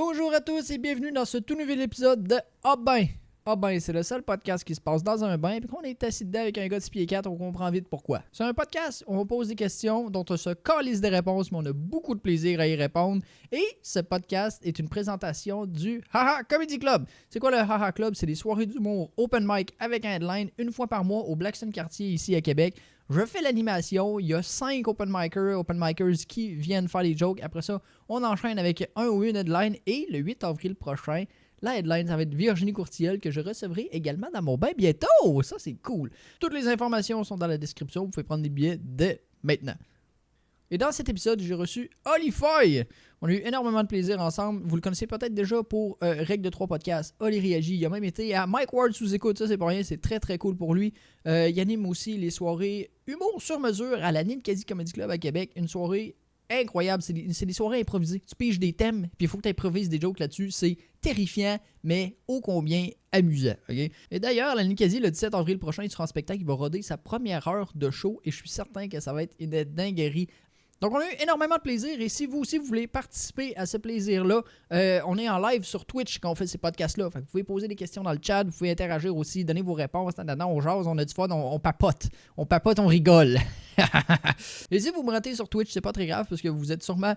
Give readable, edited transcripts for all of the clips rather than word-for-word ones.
Bonjour à tous et bienvenue dans ce tout nouvel épisode de Ah ben. Ah ben, c'est le seul podcast qui se passe dans un bain, puis qu'on est assis dedans avec un gars de 6 pieds 4, on comprend vite pourquoi. C'est un podcast où on pose des questions dont on se calisse des réponses, mais on a beaucoup de plaisir à y répondre. Et ce podcast est une présentation du Haha Comedy Club. C'est quoi le Haha Club? C'est des soirées d'humour open mic avec un headline une fois par mois au Blackstone Quartier ici à Québec. Je fais l'animation, il y a 5 open micers qui viennent faire des jokes. Après ça, on enchaîne avec un ou une headline et le 8 avril prochain, la headline, ça va être Virginie Courtilleul que je recevrai également dans mon bain bientôt. Ça, c'est cool. Toutes les informations sont dans la description. Vous pouvez prendre des billets dès maintenant. Et dans cet épisode, j'ai reçu Oli Foy. On a eu énormément de plaisir ensemble. Vous le connaissez peut-être déjà pour Règle de 3 podcasts. Oli réagit. Il a même été à Mike Ward sous écoute. Ça, c'est pas rien. C'est très, très cool pour lui. Il anime aussi les soirées humour sur mesure à la Ninkasi Comedy Club à Québec. Une soirée incroyable, c'est des soirées improvisées. Tu piges des thèmes, puis il faut que tu improvises des jokes là-dessus. C'est terrifiant, mais ô combien amusant. Okay? Et d'ailleurs, la Ninkasi, le 17 avril prochain, il sera en spectacle. Il va roder sa première heure de show et je suis certain que ça va être une dinguerie. Donc, on a eu énormément de plaisir et si vous aussi vous voulez participer à ce plaisir-là, on est en live sur Twitch quand on fait ces podcasts-là. Fait que vous pouvez poser des questions dans le chat, vous pouvez interagir aussi, donner vos réponses. On jase, on a du fun, on papote. On papote, on rigole. Et si vous me ratez sur Twitch, c'est pas très grave parce que vous êtes sûrement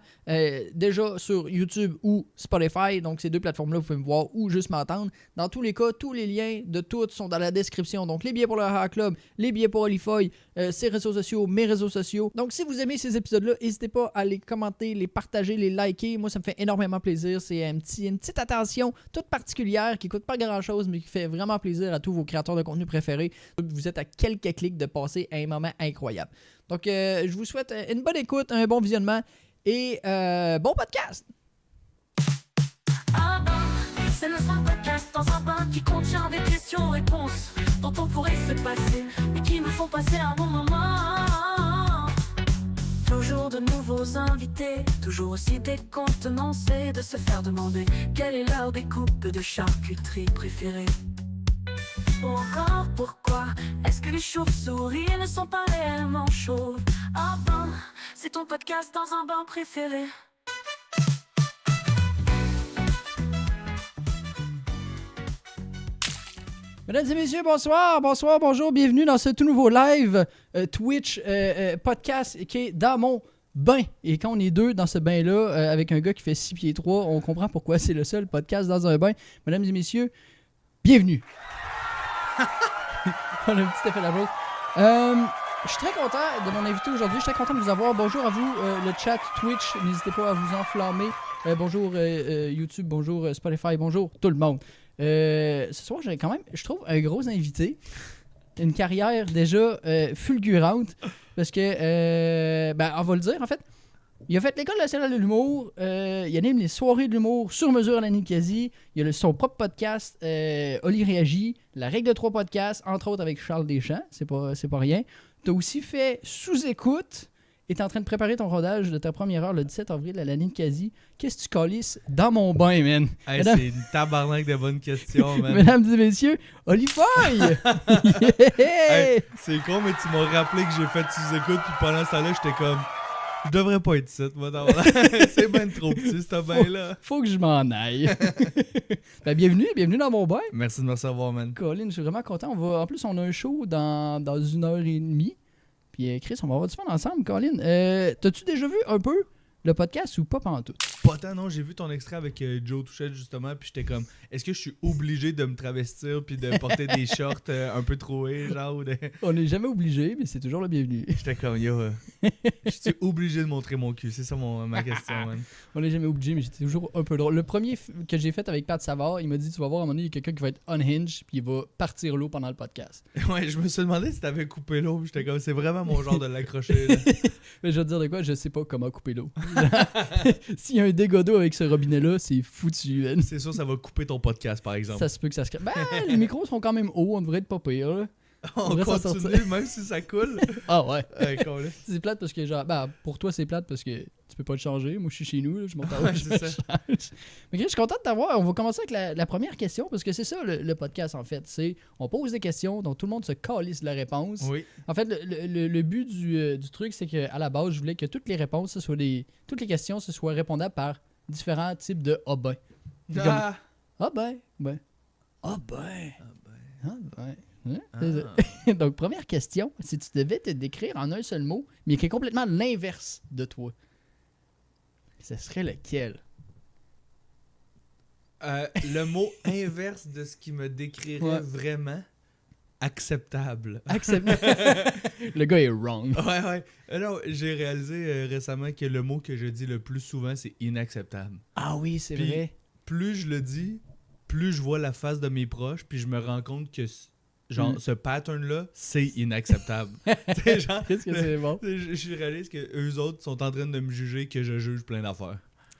déjà sur YouTube ou Spotify. Donc, ces deux plateformes-là, vous pouvez me voir ou juste m'entendre. Dans tous les cas, tous les liens de toutes sont dans la description. Donc, les billets pour le Haha Club, les billets pour Oli Foy, ses réseaux sociaux, mes réseaux sociaux. Donc, si vous aimez ces épisodes-là, n'hésitez pas à les commenter, les partager, les liker. Moi, ça me fait énormément plaisir. C'est une petite attention toute particulière qui coûte pas grand-chose, mais qui fait vraiment plaisir à tous vos créateurs de contenu préférés. Vous êtes à quelques clics de passer un moment incroyable. Donc, je vous souhaite une bonne écoute, un bon visionnement et bon podcast! Ah ben, c'est le seul podcast dans un bain qui contient des questions-réponses dont on pourrait se passer, mais qui nous font passer un bon moment. Toujours de nouveaux invités, toujours aussi décontenancés de se faire demander quelle est leur découpe de charcuterie préférée. Ou encore pourquoi est-ce que les chauves-souris ne sont pas réellement chauves? Ah ben, c'est ton podcast dans un bain préféré. Mesdames et messieurs, bonsoir, bonjour, bienvenue dans ce tout nouveau live Twitch podcast qui est dans mon bain. Et quand on est deux dans ce bain-là, avec un gars qui fait 6 pieds 3, on comprend pourquoi c'est le seul podcast dans un bain. Mesdames et messieurs, bienvenue. On a un petit effet d'applaudissement. Je suis très content de mon invité aujourd'hui. Je suis très content de vous avoir. Bonjour à vous, le chat Twitch. N'hésitez pas à vous enflammer. Bonjour YouTube, bonjour Spotify, bonjour tout le monde. Ce soir, j'ai quand même, je trouve, un gros invité. Une carrière déjà fulgurante. Parce que, on va le dire, en fait. Il a fait l'École nationale de l'humour. Il anime les soirées de l'humour sur mesure à la Ninkasi. Il a son propre podcast, Oli réagit. La Règle de 3 podcasts, entre autres avec Charles Deschamps. C'est pas rien. Tu as aussi fait Sous-écoute. Et tu es en train de préparer ton rodage de ta première heure le 17 avril à la Ninkasi. Qu'est-ce que tu calisses dans mon bain, man? Hey, c'est une tabarnak de bonnes questions, man. Mesdames et messieurs, Oli Foy! Yeah! Hey, c'est con, mais tu m'as rappelé que j'ai fait sous-écoute, puis pendant ce temps-là, j'étais comme... Je devrais pas être ici, moi, c'est ben trop petit, ce bain-là. Faut que je m'en aille. Bienvenue dans mon bain. Merci de me recevoir, man. Colin, je suis vraiment content. En plus, on a un show dans 1h30. Puis Chris, on va avoir du fun ensemble, Colin. T'as-tu déjà vu un peu le podcast ou pas pantoute? Pas tant, non. J'ai vu ton extrait avec Joe Touchette, justement, puis j'étais comme, est-ce que je suis obligé de me travestir puis de porter des shorts un peu troués, genre? On n'est jamais obligé, mais c'est toujours le bienvenu. J'étais comme, yo, je suis obligé de montrer mon cul. C'est ça ma question, man. On n'est jamais obligé, mais j'étais toujours un peu drôle. Le premier que j'ai fait avec Pat Savard, il m'a dit, tu vas voir, à un moment donné, il y a quelqu'un qui va être unhinged puis il va partir l'eau pendant le podcast. Ouais, je me suis demandé si t'avais coupé l'eau. J'étais comme, c'est vraiment mon genre de l'accrocher, là. Mais je vais te dire de quoi, je sais pas comment couper l'eau. S'il y a un dégât d'eau avec ce robinet-là, c'est foutu. Hein. C'est sûr, ça va couper ton podcast, par exemple. Ça se peut que ça se... les micros sont quand même hauts, on devrait être pas pire. Là. On continue, même si ça coule. Ah ouais. C'est plate parce que, genre, pour toi, c'est plate parce que tu peux pas le changer. Moi, je suis chez nous, là, je m'en parle. C'est ça. Mais je suis content de t'avoir. On va commencer avec la première question parce que c'est ça le podcast, en fait. C'est on pose des questions dont tout le monde se calisse de la réponse. Oui. En fait, le but du truc, c'est qu'à la base, je voulais que toutes les réponses, toutes les questions, ce soient répondables par différents types de « ah ben ». Ah! Ah ben. Ah ben. Hein? Ah. C'est ça. Donc, première question. Si tu devais te décrire en un seul mot, mais qui est complètement l'inverse de toi, ce serait lequel? Le mot inverse de ce qui me décrirait Ouais. vraiment, acceptable. Accepte. Le gars est wrong. Ouais. Non, j'ai réalisé récemment que le mot que je dis le plus souvent, c'est inacceptable. Ah oui, c'est Puis- vrai. Plus je le dis, plus je vois la face de mes proches, puis je me rends compte que genre ce pattern-là, c'est inacceptable. Tu sais, genre, Qu'est-ce que c'est bon? je réalise que eux autres sont en train de me juger que je juge plein d'affaires.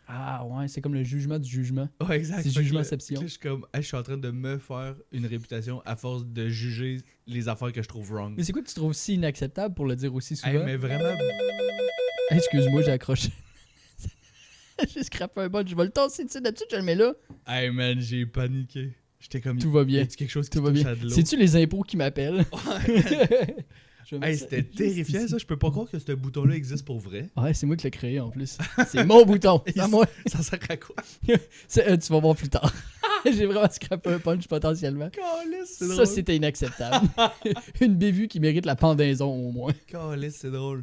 Ah ouais, c'est comme le jugement du jugement. Ouais, exact. C'est Fait que là, jugement-ception. je suis comme, hey, je suis en train de me faire une réputation à force de juger les affaires que je trouve wrong. Mais c'est quoi que tu trouves si inacceptable pour le dire aussi souvent? Hey, mais vraiment, Excuse-moi, j'ai accroché. J'ai scrappé un bot, je vais le tasser dessus. D'habitude, je le mets là. hey man, j'ai paniqué. J'étais comme, Tout va bien. y a-tu quelque chose qui Tout va touche bien. à de l'eau? C'est-tu les impôts qui m'appellent? Je vais mettre Hey, ça c'était juste terrifiant ici. ça, je peux pas croire que ce bouton-là existe pour vrai. Ouais, c'est moi qui l'ai créé en plus. C'est mon bouton. C'est à moi. Ça sert à quoi? Tu vas voir plus tard. J'ai vraiment scrappé un punch potentiellement. Calisse, c'est Ça, drôle. c'était inacceptable. Une bévue qui mérite la pendaison au moins. Calisse, c'est drôle.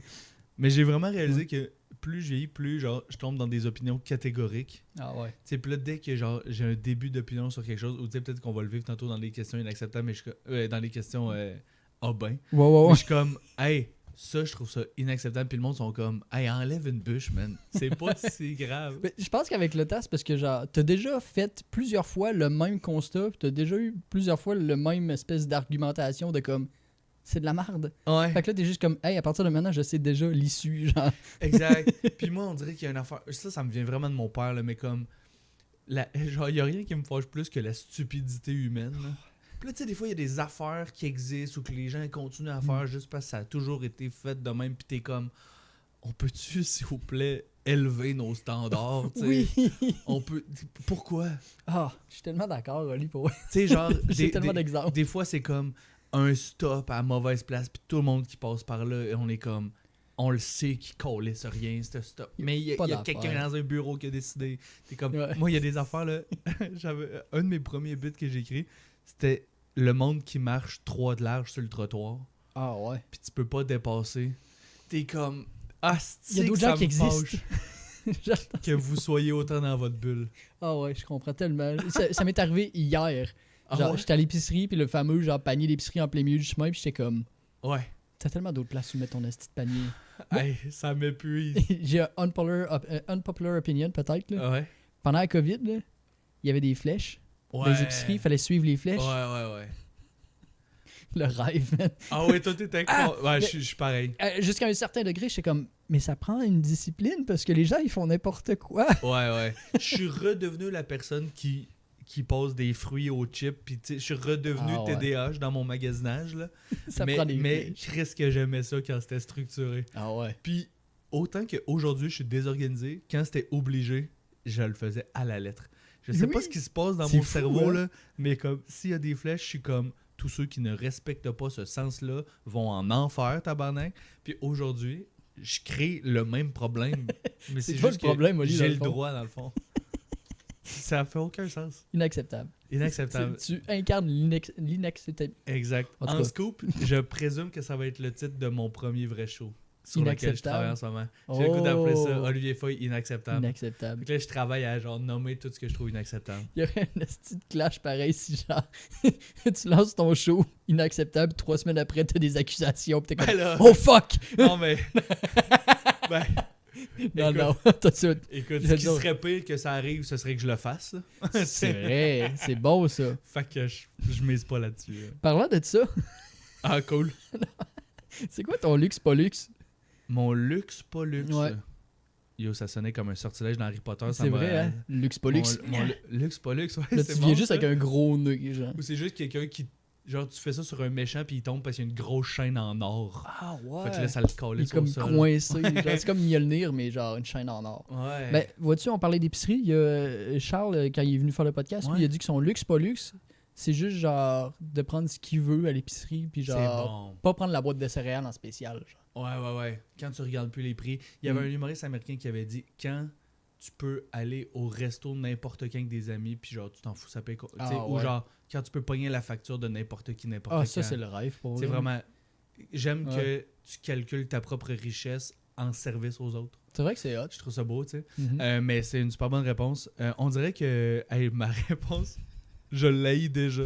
Mais j'ai vraiment réalisé que plus je vieillis, plus genre, je tombe dans des opinions catégoriques. Ah ouais. Tu sais, puis là, dès que genre, j'ai un début d'opinion sur quelque chose, ou tu sais, peut-être qu'on va le vivre tantôt dans les questions inacceptables, mais dans les questions ah ben. Ouais. Mais je suis comme, hey, ça, je trouve ça inacceptable. Puis le monde sont comme, hey, enlève une bûche, man. C'est pas si grave. Mais je pense qu'avec le temps, c'est parce que genre, t'as déjà fait plusieurs fois le même constat, pis t'as déjà eu plusieurs fois le même espèce d'argumentation de comme, c'est de la merde. Ouais, Fait que là, t'es juste comme, hey, à partir de maintenant, je sais déjà l'issue, genre. exact. Puis moi, on dirait qu'il y a une affaire. Ça me vient vraiment de mon père, là, mais comme. Genre, il y a rien qui me fâche plus que la stupidité humaine. Là. Puis là, tu sais, des fois, il y a des affaires qui existent ou que les gens continuent à faire juste parce que ça a toujours été fait de même. Puis t'es comme, on peut-tu, s'il vous plaît, élever nos standards, tu sais? Oui. On peut. Pourquoi? Ah, je suis tellement d'accord, Oli, pour Tu sais, genre, J'ai tellement d'exemples. des fois, c'est comme un stop à mauvaise place, puis tout le monde qui passe par là, et on est comme, on le sait qu'il calisse rien, ce stop. Mais il y pas a d'affaire. quelqu'un dans un bureau qui a décidé. T'es comme, Ouais. moi, il y a des affaires, là. J'avais un de mes premiers bits que j'ai écrit, c'était le monde qui marche 3 de large sur le trottoir, Ah ouais. puis tu peux pas dépasser. T'es comme, ah, Il y a d'autres gens qui existent. que vous soyez autant dans votre bulle. Ah ouais, je comprends tellement. Ça m'est arrivé hier. Ah Genre, ouais? j'étais à l'épicerie, puis le fameux genre panier d'épicerie en plein milieu du chemin, puis j'étais comme, Ouais. t'as tellement d'autres places où mettre ton esti de panier. Hey, ça m'épuise. J'ai un unpopular opinion, peut-être. Là. Ouais. Pendant la COVID, là, il y avait des flèches. Ouais. Les épiceries, il fallait suivre les flèches. Ouais. Le rêve, man. Ah ouais, toi t'es incroyable. Ouais, mais- je suis pareil. Jusqu'à un certain degré, j'étais comme, mais ça prend une discipline parce que les gens, ils font n'importe quoi. Ouais. Je suis redevenu la personne qui pose des fruits aux chips. Puis tu sais, je suis redevenu Ah ouais. TDAH dans mon magasinage. Là. Ça mais prend des mais flèches. Christ que j'aimais ça quand c'était structuré. Ah ouais. Puis autant qu'aujourd'hui, je suis désorganisé, quand c'était obligé, je le faisais à la lettre. Je sais Oui. pas ce qui se passe dans C'est mon fou, cerveau, hein? là, mais comme s'il y a des flèches, je suis comme tous ceux qui ne respectent pas ce sens-là vont en enfer, tabarnak. Puis aujourd'hui, je crée le même problème. Mais C'est c'est toi juste le problème, que Oli, dans j'ai le le fond. droit, dans le fond. Ça fait aucun sens. Inacceptable. Inacceptable. Tu incarnes l'inacceptable. Exact. En tout En cas. scoop, je présume que ça va être le titre de mon premier vrai show sur lequel je Inacceptable. travaille en ce moment. J'ai le goût d'appeler ça Oh. Olivier Foy inacceptable. Inacceptable. Fait que là, je travaille à genre nommer tout ce que je trouve inacceptable. Il y aurait un esti de clash pareil si genre tu lances ton show inacceptable, 3 semaines après t'as des accusations pis t'es comme Ben là, oh fuck! non mais... ben, Non, écoute. non, t'as ça. écoute, Je ce qui veux dire- serait pire que ça arrive, ce serait que je le fasse. là. C'est vrai, c'est bon ça. Fait que je mise pas là-dessus. là. Parlant de ça, Ah, cool. c'est quoi ton luxe pas luxe? Mon luxe, pas luxe. Ouais. Yo, ça sonnait comme un sortilège dans Harry Potter. ça C'est m'a- vrai, hein? Luxe pas luxe. Mon luxe, pas luxe, ouais. Là, c'est tu bon, viens juste ça. avec un gros nœud, genre. Ou c'est juste quelqu'un qui... Genre, tu fais ça sur un méchant puis il tombe parce qu'il y a une grosse chaîne en or. Ah ouais. Fait que là, ça le Il collait est sur comme le sol. coincé. genre, c'est comme Mjolnir, mais genre une chaîne en or. Ouais. Ben, vois-tu, on parlait d'épicerie. Il y a Charles, quand il est venu faire le podcast, lui, Ouais. il a dit que son luxe pas luxe, c'est juste genre de prendre ce qu'il veut à l'épicerie, puis c'est genre bon. pas prendre la boîte de céréales en spécial. Genre. Ouais. Quand tu regardes plus les prix. Il y avait un humoriste américain qui avait dit quand tu peux aller au resto n'importe quand avec des amis, puis genre, tu t'en fous, ça paye. Ou ouais. genre, quand tu peux pogner la facture de n'importe qui, n'importe quand. Ah, ça, c'est le rêve pour C'est vrai. vraiment. J'aime Ouais. que tu calcules ta propre richesse en service aux autres. C'est vrai que c'est hot. Je trouve ça beau, tu sais. Mhm. Mais c'est une super bonne réponse. On dirait que. Hey, ma réponse, je l'haïs déjà.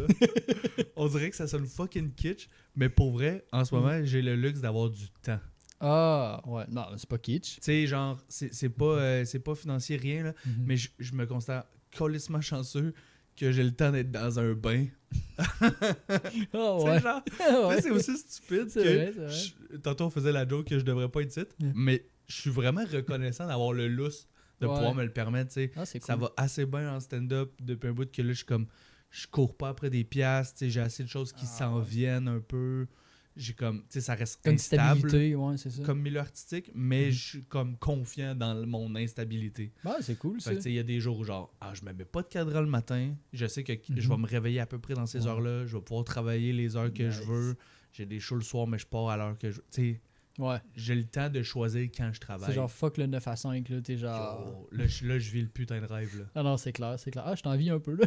On dirait que ça sonne fucking kitsch, mais pour vrai, en ce moment, j'ai le luxe d'avoir du temps. Ah, ouais. Non, c'est pas kitsch. Tu sais, genre, c'est pas financier, rien, là, Mhm. mais je me constate colissement chanceux que j'ai le temps d'être dans un bain. Ah, Tu sais, ouais. genre, Ah, ouais. là, c'est aussi stupide C'est que. vrai, c'est vrai. Tantôt, on faisait la joke que je devrais pas être ici, Mm. mais je suis vraiment reconnaissant d'avoir le lousse de Ouais. pouvoir me le permettre, tu sais. Ah, c'est cool. Ça va assez bien en stand-up depuis un bout que là, je suis comme. Je cours pas après des piastres, tu sais, j'ai assez de choses qui s'en ouais. viennent un peu. J'ai comme. Tu sais, ça reste Comme instable stabilité, ouais, c'est ça. comme milieu artistique, mais Mhm. je suis comme confiant dans mon instabilité. Ah, c'est cool, ça. Fait que, tu sais, il y a des jours où genre, je me mets pas de cadran le matin, je sais que je vais Mhm. me réveiller à peu près dans ces Ouais. heures-là, je vais pouvoir travailler les heures que je Nice. veux, j'ai des shows le soir, mais je pars à l'heure que je veux. Tu sais, Ouais. j'ai le temps de choisir quand je travaille. C'est genre fuck le 9 à 5, là. T'es genre. Yo, là, je vis le putain de rêve, là. Ah non, c'est clair, c'est clair. Ah, je t'envie un peu, là.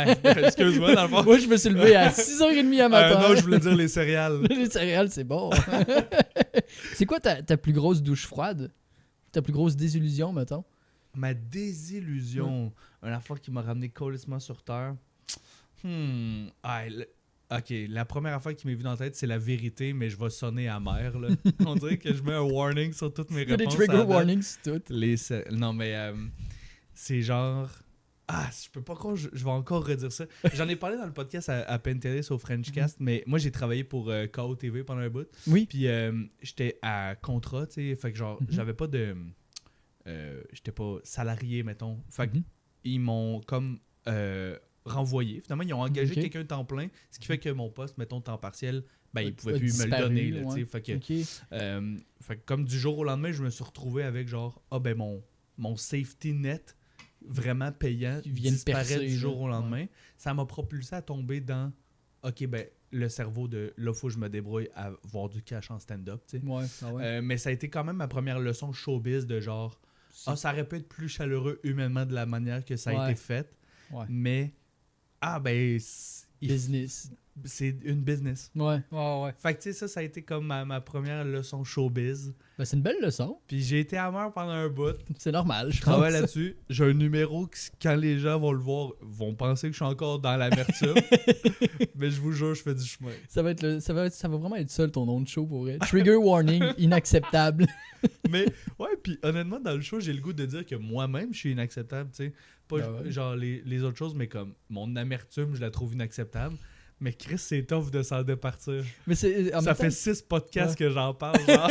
Ouais, excuse-moi, dans le fond. Moi, je me suis levé à 6h30 à matin. Non, je voulais dire les céréales. Les céréales, c'est bon. C'est quoi ta plus grosse douche froide? Ta plus grosse désillusion, mettons? Ma désillusion, un affaire qui m'a ramené colissement sur terre. Ok, la première affaire qui m'est venue dans la tête, c'est la vérité, mais je vais sonner amer. Là. On dirait que je mets un warning sur toutes mes Il y a réponses. des trigger à date. warnings, c'est tout. Non, mais c'est genre. Je peux pas croire, je vais encore redire ça. J'en ai parlé dans le podcast à Pentelis au Frenchcast, mais moi j'ai travaillé pour KO TV pendant un bout. Oui. Puis j'étais à contrat, tu sais, fait que genre, j'avais pas de. J'étais pas salarié, mettons. Fait que ils m'ont comme renvoyé. Finalement, ils ont engagé Ok. quelqu'un de temps plein, ce qui fait que mon poste, mettons, temps partiel, ben, ils pouvaient a plus me le disparu, donner, là, ouais. tu sais. Fait que, Ok. fait que comme du jour au lendemain, je me suis retrouvé avec genre, mon safety net vraiment payant Qui vient de disparaît percer, du jour là. au lendemain. Ça m'a propulsé à tomber dans, ok, ben, le cerveau de, là, faut que je me débrouille à voir du cash en stand-up, tu sais. Ouais, ah ouais. Mais ça a été quand même ma première leçon showbiz de genre, ça aurait pu être plus chaleureux humainement de la manière que ça a Ouais. été fait, Ouais. mais, Business. c'est une business. Ouais, ouais. Fait que tu sais, ça a été comme ma première leçon showbiz. Ben, c'est une belle leçon. Puis j'ai été amer pendant un bout. C'est normal, je Je travaille pense. là-dessus. J'ai un numéro qui, quand les gens vont le voir, vont penser que je suis encore dans l'amertume. Mais je vous jure, je fais du chemin. Ça va vraiment être ça ton nom de show pour vrai. Trigger warning, inacceptable. Mais ouais, puis honnêtement, dans le show, j'ai le goût de dire que moi-même, je suis inacceptable, tu sais. Pas Ben ouais. genre les autres choses, mais comme mon amertume, je la trouve inacceptable. Mais Chris, c'est tough de s'en départir. Mais c'est en Ça même fait temps, 6 podcasts Ouais. que j'en parle, genre.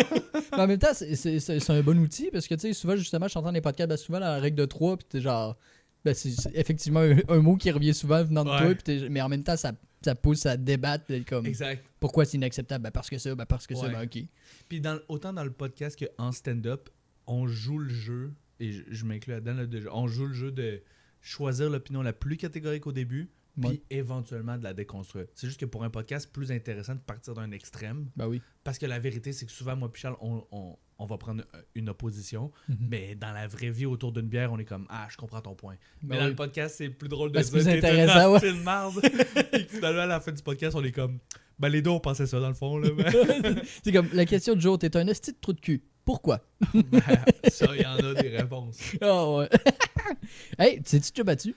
mais en même temps, c'est un bon outil parce que tu sais, souvent justement, je t'entends des podcasts, ben, souvent la règle de 3, puis t'es genre. Ben, c'est effectivement un mot qui revient souvent venant de Ouais. toi, puis mais en même temps, ça pousse à débattre, puis être comme. Exact. Pourquoi c'est inacceptable? Ben parce que ça, ça, Ouais. ben ok. Puis autant dans le podcast qu'en stand-up, on joue le jeu, et je m'inclus là-dedans, on joue le jeu de choisir l'opinion la plus catégorique au début, puis Ouais. éventuellement de la déconstruire. C'est juste que pour un podcast, c'est plus intéressant de partir d'un extrême, Ben oui. parce que la vérité, c'est que souvent, moi et Charles, on va prendre une opposition, mais dans la vraie vie, autour d'une bière, on est comme « Ah, je comprends ton point. Mais dans oui. le podcast, c'est plus drôle de Ben, c'est dire plus « T'es intéressant, ouais. une marde. » Puis finalement, à la fin du podcast, on est comme « Ben, les deux, on pensait ça, dans le fond. » là. C'est comme la question de jour, t'es un esti de trou de cul. Pourquoi? Ben, ça, il y en a des réponses. Ah ouais. Hey, t'es-tu déjà battu?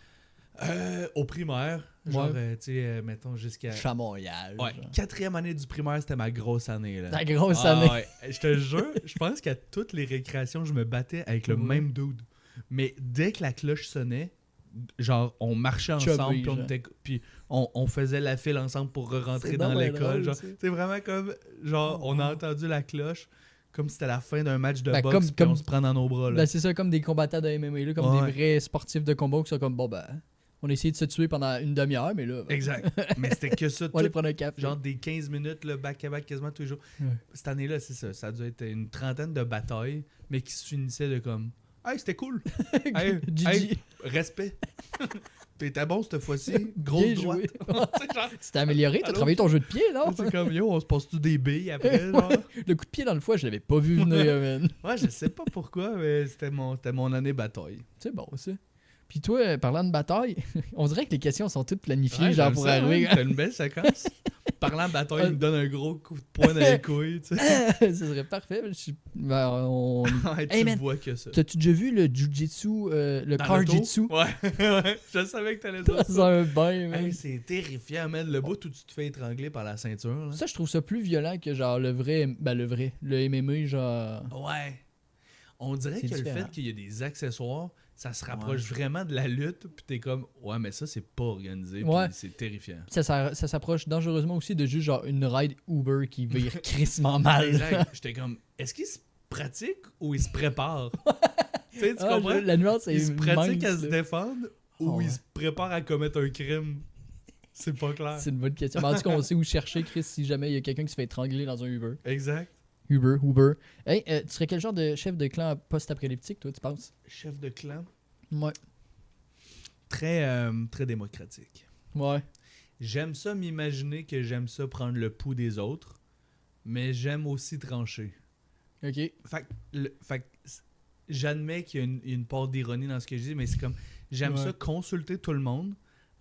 Au primaire, genre, Ouais. tu sais, mettons jusqu'à... Chamoyage. Ouais, 4e année du primaire, c'était ma grosse année. Là. La grosse Ah, année. ouais. Je te jure, je pense qu'à toutes les récréations, je me battais avec le Ouais. même dude. Mais dès que la cloche sonnait, genre, on marchait Chubby, ensemble, puis genre. puis on faisait la file ensemble pour rentrer C'est dans donc bien l'école. drôle, Genre, ça. c'est vraiment comme, genre, Oh, on a wow. entendu la cloche comme si c'était la fin d'un match de Ben, boxe, puis comme- on se prend dans nos bras. Là. Ben, c'est ça, comme des combattants de MMA, là, comme Ouais. des vrais sportifs de combat qui sont comme, bon, ben, on a essayé de se tuer pendant une demi-heure, mais là, ben, Exact. Mais c'était que ça, on va aller tout, prendre un café. genre des 15 minutes, là, back-à-back quasiment tous les jours. Ouais. Cette année-là, c'est ça. Ça a dû être une trentaine de batailles, mais qui se finissaient de comme « Hey, c'était cool! Hey, GG. hey, respect! » T'étais bon cette fois-ci. Grosse Bien droite. joué. Tu sais, genre, Tu t'es amélioré, t'as Allô? travaillé ton jeu de pied, non? c'est comme, yo, on se passe-tu des billes après, Ouais. genre? Le coup de pied dans le foie, je l'avais pas vu venir, man. Ouais, je sais pas pourquoi, mais c'était mon année bataille. C'est bon, ça. Puis toi, parlant de bataille, on dirait que les questions sont toutes planifiées, Ouais, genre j'aime pour ça, arriver. hein, t'as une belle séquence. Parlant de bataille, il me donne un gros coup de poing dans les couilles, tu sais. Ce serait parfait. Ben, Ouais, tu Hey, man, vois que ça. T'as-tu déjà vu le jujitsu, le Dans car-jitsu? l'auto? Ouais, ouais, je savais que t'allais dire Dans ça. un bain, man. Hey, c'est terrifiant, man. Le bout où tu te fais étrangler par la ceinture. Là. Ça, je trouve ça plus violent que genre le vrai, le MMA, genre. Ouais. On dirait C'est que le différent. fait qu'il y a des accessoires, ça se rapproche vraiment de la lutte, puis t'es comme, ouais, mais ça, c'est pas organisé, Ouais. puis c'est terrifiant. Ça s'approche dangereusement aussi de juste genre une ride Uber qui vire crissement mal. Exact. J'étais comme, est-ce qu'il se pratique ou il se prépare? Tu sais, tu Ah, comprends? la nuance est Il se pratique mince, à se là. défendre ou Oh, il ouais. se prépare à commettre un crime? C'est pas clair. C'est une bonne question. Mais en tout cas, on sait où chercher, Chris, si jamais il y a quelqu'un qui se fait étrangler dans un Uber. Exact. Uber. Hey, tu serais quel genre de chef de clan post-apocalyptique, toi, tu penses? Chef de clan. Ouais. Très démocratique. Ouais. J'aime ça m'imaginer que j'aime ça prendre le pouls des autres, mais j'aime aussi trancher. Ok. Fait que j'admets qu'il y a une part d'ironie dans ce que je dis, mais c'est comme j'aime Ouais. ça consulter tout le monde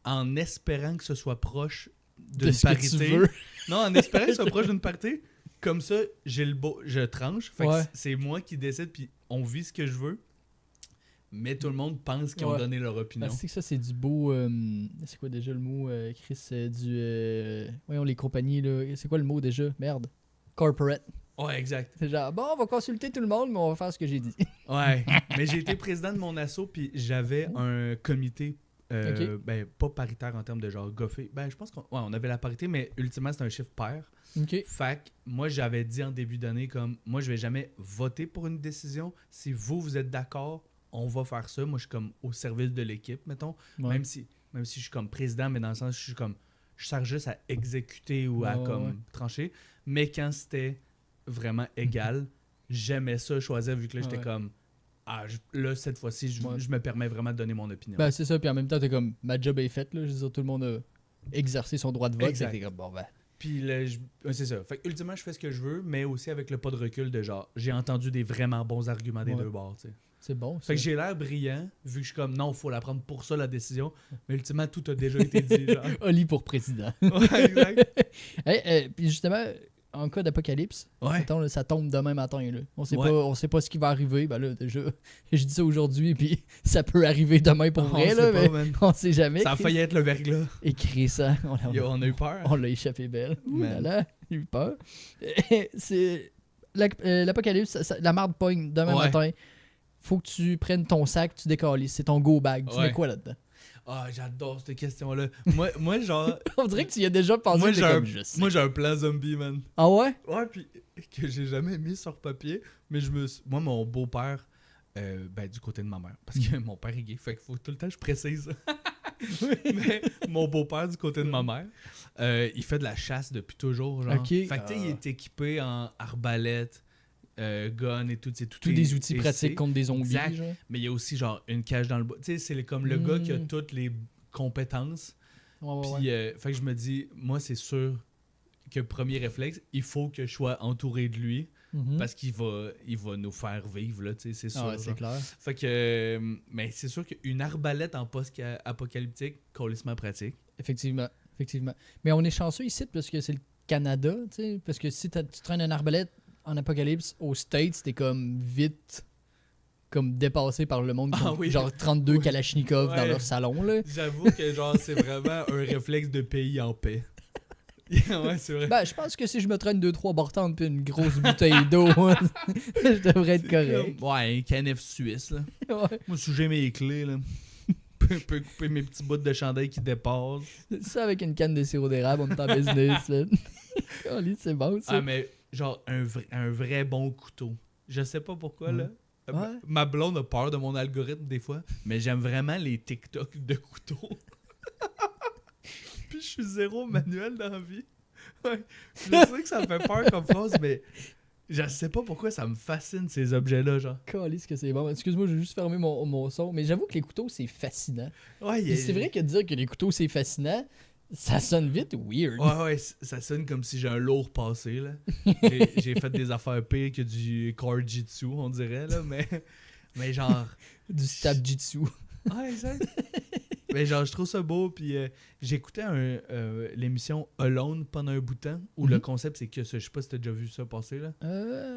en espérant que ce soit proche De d'une ce que parité. tu veux. Non, en espérant que ce soit proche d'une parité. Comme ça, je tranche. Fait que Ouais. c'est moi qui décide, puis on vit ce que je veux. Mais tout le monde pense qu'ils ont Ouais. donné leur opinion. C'est que ça, c'est du beau. C'est quoi déjà le mot, Chris? Voyons, les compagnies, là. C'est quoi le mot déjà? Merde. Corporate. Ouais, exact. C'est genre, bon, on va consulter tout le monde, mais on va faire ce que j'ai dit. Ouais. Mais j'ai été président de mon asso, puis j'avais un comité. Ben, pas paritaire en termes de genre goffé. Ben, je pense qu'on avait la parité, mais ultimement, c'est un chiffre pair. Ok. Fait que moi, j'avais dit en début d'année comme moi, je vais jamais voter pour une décision. Si vous êtes d'accord, on va faire ça. Moi, je suis comme au service de l'équipe, mettons. Ouais. Même si je suis comme président, mais dans le sens, je sers juste à exécuter ou à Ouais, comme ouais. trancher. Mais quand c'était vraiment égal, j'aimais ça choisir vu que là, j'étais Ouais. comme là, cette fois-ci, Ouais. je me permets vraiment de donner mon opinion. Ben, c'est ça, puis en même temps, t'es comme, ma job est faite, là. Je veux dire, tout le monde a exercé son droit de vote. Exact. Fait que t'es comme, bon, ben. Puis là, c'est ça. Fait que ultimement, je fais ce que je veux, mais aussi avec le pas de recul de genre, j'ai entendu des vraiment bons arguments des Ouais. deux bords, tu sais. C'est bon. Ça. Fait que j'ai l'air brillant, vu que je suis comme, non, faut la prendre pour ça, la décision. Mais ultimement, tout a déjà été dit, genre. Oli pour président. Ouais, exact. Hey, puis justement, en cas d'apocalypse, Ouais. mettons, là, ça tombe demain matin. Là. On Ouais. sait pas ce qui va arriver. Ben là, déjà, je dis ça aujourd'hui, puis ça peut arriver demain pour On vrai, sait là, pas, mais man. on sait jamais. Ça a Chris. failli être le verglas. Écrit ça. On a eu peur. On l'a échappé belle. Man. Là, j'ai eu peur. C'est l'apocalypse, la marde pogne demain Ouais. matin. Faut que tu prennes ton sac, tu décalisses. C'est ton go bag. Tu Ouais. mets quoi là-dedans? Ah, j'adore cette question-là. Moi, genre, On dirait que tu y as déjà pensé. moi, t'es j'ai comme, je sais. moi, j'ai un plan zombie, man. Ah ouais? Ouais, puis que j'ai jamais mis sur papier, mais moi, mon beau-père, ben, du côté de ma mère, parce que mon père est gay, fait qu'il faut tout le temps que je précise. Mais mon beau-père, du côté de ma mère, il fait de la chasse depuis toujours, genre. Ok. Fait que, tu sais, il est équipé en arbalète, gun et tout. Tous des outils et pratiques c'est- contre des zombies. Exact. Genre. Mais il y a aussi, genre, une cage dans le bois. Tu sais, c'est comme le gars qui a Mm. toutes les compétences. Ouais, ouais, Puis, ouais. fait que je me dis, moi, c'est sûr que premier réflexe, il faut que je sois entouré de lui Mhm. parce qu'il va nous faire vivre, là, tu sais, c'est sûr. Ah ouais, c'est genre. clair. Fait que, mais c'est sûr qu'une arbalète en post-apocalyptique, colissement pratique. Effectivement. Mais on est chanceux ici parce que c'est le Canada, tu sais. Parce que si tu traînes un arbalète en apocalypse aux States, t'es comme vite comme dépassé par le monde qui Ah ont oui. genre 32 Oui. Kalachnikov dans Ouais. leur salon, là. J'avoue que, genre, c'est vraiment un réflexe de pays en paix. Ouais, c'est vrai. Ben, je pense que si je me traîne 2-3 bartendes puis une grosse bouteille d'eau, je devrais être correct. Ouais, un canif suisse, là. Ouais. Moi, si j'ai mes clés, là, peux couper mes petits bouts de chandail qui dépassent. Ça avec une canne de sirop d'érable, on est en business, là. Caliste, c'est bon, ça. Ah, mais genre, un vrai bon couteau. Je sais pas pourquoi, là. Ouais. Ma blonde a peur de mon algorithme des fois, mais j'aime vraiment les TikTok de couteaux. Puis je suis zéro manuel dans la vie. Ouais. Je sais que ça me fait peur comme phrase, mais Je sais pas pourquoi ça me fascine ces objets-là, genre. Calisse que c'est bon. Excuse-moi, j'ai juste fermé mon son. Mais j'avoue que les couteaux, c'est fascinant. Ouais, Puis c'est vrai que dire que les couteaux, c'est fascinant, ça sonne vite weird. Ouais, ça sonne comme si j'ai un lourd passé, là. J'ai fait des affaires pires que du Korjitsu, on dirait, là, mais genre... Du stab jitsu. Ouais, exact. Mais genre, je trouve ça beau, puis j'écoutais l'émission Alone pendant un bout de temps, où le concept, c'est que, je sais pas si t'as déjà vu ça passer, là,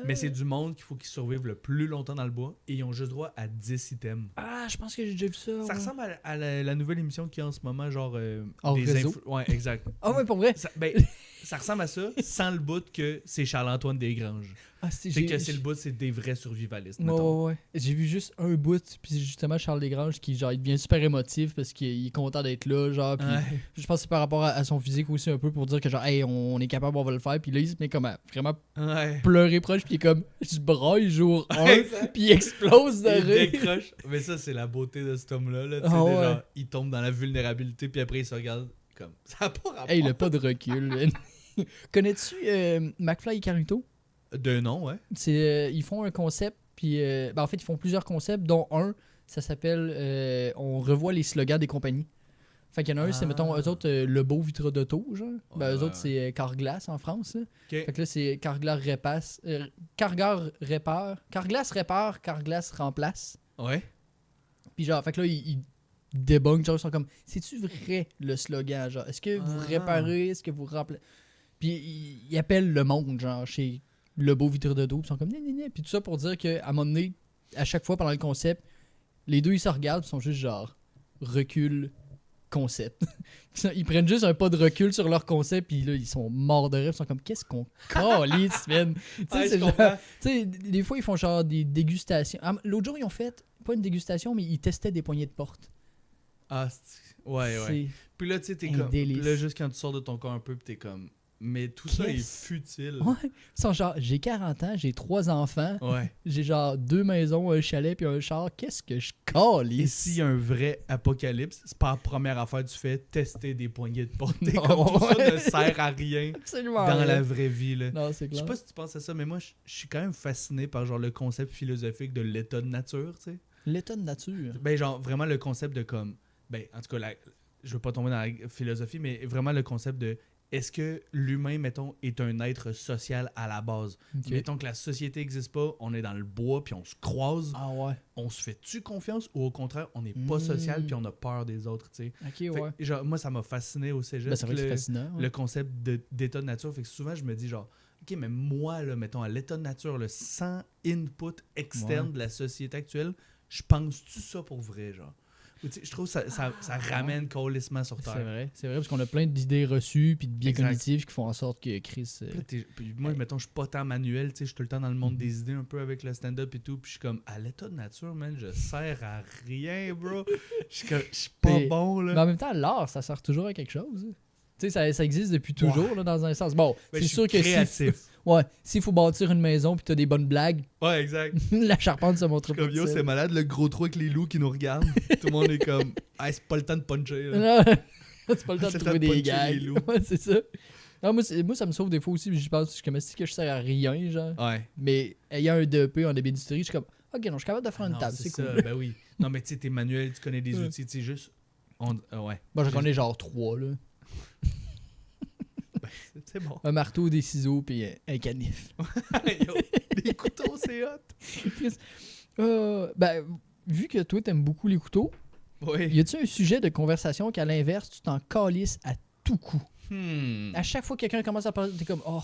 mais c'est du monde qu'il faut qu'ils survivent le plus longtemps dans le bois, et ils ont juste droit à 10 items. Ah, je pense que j'ai déjà vu ça. Ça ressemble à la nouvelle émission qui est en ce moment, genre... Hors réseau. Ouais, exact. Ah ouais, pour vrai? Ça ressemble à ça, sans le bout que c'est Charles-Antoine Desgranges. Ah, C'est que c'est le bout, c'est des vrais survivalistes, Ouais, mettons. ouais. J'ai vu juste un bout, puis justement Charles Desgranges qui genre il devient super émotif parce qu'il est content d'être là, genre. Puis Ouais. je pense que c'est par rapport à son physique aussi un peu pour dire que genre hey on est capable, on va le faire. Puis là il se met comme à vraiment Ouais. pleurer proche, puis il est comme je braille jour 1, Exact. puis il explose de Il rire. décroche. Mais ça, c'est la beauté de cet homme-là. Là. Tu sais, Ah ouais. genre, il tombe dans la vulnérabilité, puis après, il se regarde comme... Ça n'a pas rapport. Hey, il a pas de recul. man. Connais-tu McFly et Carlito? De nom, ouais. Ils font un concept, puis en fait, ils font plusieurs concepts, dont un, ça s'appelle on revoit les slogans des compagnies. Fait qu'il y en a un, c'est, mettons, eux autres, le beau vitre d'auto, genre. Ouais, eux autres, c'est Carglass en France, là. Ok. Fait que là, c'est Carglass repasse. Carglass répare, Carglass remplace. Ouais. Puis genre, fait que là, ils débunkent, genre, ils sont comme, c'est-tu vrai le slogan, genre? Est-ce que vous réparez, est-ce que vous remplacez? Puis ils appellent le monde, genre, chez le beau vitre d'auto, puis ils sont comme, gna. Puis tout ça pour dire qu'à un moment donné, à chaque fois pendant le concept, les deux, ils se regardent, ils sont juste genre, recul, concept. Ils prennent juste un pas de recul sur leur concept, puis là, ils sont morts de rire, ils sont comme, qu'est-ce qu'on calisse, man? Tu sais, Ouais, c'est je genre, comprends. tu sais, des fois, ils font genre des dégustations. Ah, l'autre jour, ils ont fait, pas une dégustation, mais ils testaient des poignées de porte. Ah, ouais. C'est- Puis là, tu sais, t'es Un comme... délice. Là, juste quand tu sors de ton corps un peu, puis t'es comme... Mais tout ça est Qu'est-ce- futile. Ouais. Ils sont genre, j'ai 40 ans, j'ai 3 enfants, Ouais. j'ai genre 2 maisons, un chalet, puis un char. Qu'est-ce que je Et calisse? s'il y a un vrai apocalypse, c'est pas la première affaire du fait tester des poignées de porte. T'es Non, comme tout ça ouais. ne sert à rien Absolument. dans rien. la vraie vie, là. Non, c'est Je clair. sais pas si tu penses à ça, mais moi, je suis quand même fasciné par genre le concept philosophique de l'état de nature, tu sais. L'état de nature. Ben, genre, vraiment le concept de comme... Ben, en tout cas, je veux pas tomber dans la philosophie, mais vraiment le concept de... Est-ce que l'humain, mettons, est un être social à la base? Ok. Mettons que la société n'existe pas, on est dans le bois, puis on se croise, Ah ouais. on se fait-tu confiance ou au contraire, on n'est pas social, puis on a peur des autres, tu sais. Ok, Fait ouais. que, genre, moi, ça m'a fasciné au cégep. Ben, c'est vrai que c'est fascinant. ouais. Le concept d'état de nature. Fait que souvent, je me dis genre, OK, mais moi, là, mettons, à l'état de nature, là, sans input externe Ouais. de la société actuelle, je pense-tu ça pour vrai, genre? Ou, tu sais, je trouve que ça ramène colissement sur C'est Terre. vrai, parce qu'on a plein d'idées reçues puis de biais Exact. cognitifs qui font en sorte que Chris. Puis là, puis moi, mettons, je suis pas tant manuel, tu sais, je suis tout le temps dans le monde des idées un peu avec le stand-up et tout, puis je suis comme, à l'état de nature, man, je sers à rien, bro. Je suis pas Mais- bon, là. Mais en même temps, l'art, ça sert toujours à quelque chose. Tu sais, ça existe depuis toujours, là, dans un sens. Bon, Ben, c'est je suis sûr que créatif. s'il faut bâtir une maison puis t'as des bonnes blagues, Ouais, exact. la charpente se montre pas. Comme yo, toute c'est seule. malade, le gros trou avec les loups qui nous regardent. Tout le monde est comme, ah, c'est pas le temps de puncher. Là. Non, c'est pas le temps de C'est trouver le temps de des puncher les gags. loups. Ouais, c'est ça. Non, moi, ça me sauve des fois aussi. Je pense que je sers à rien, genre. Ouais. Mais ayant un DEP en ébénisterie, je suis comme, ok, non, je suis capable de faire une Non, table, c'est ça, cool. ben oui. Non, mais tu sais, t'es manuel, tu connais des Ouais. outils, tu sais, juste. Ouais. Moi, j'en connais genre 3, là. C'est bon. Un marteau, des ciseaux, puis un canif. Yo, les couteaux, c'est hot. Ben, vu que toi, t'aimes beaucoup les couteaux, Oui. y a-tu un sujet de conversation qu'à l'inverse, tu t'en calisses à tout coup? Hmm. À chaque fois que quelqu'un commence à parler, t'es comme, oh.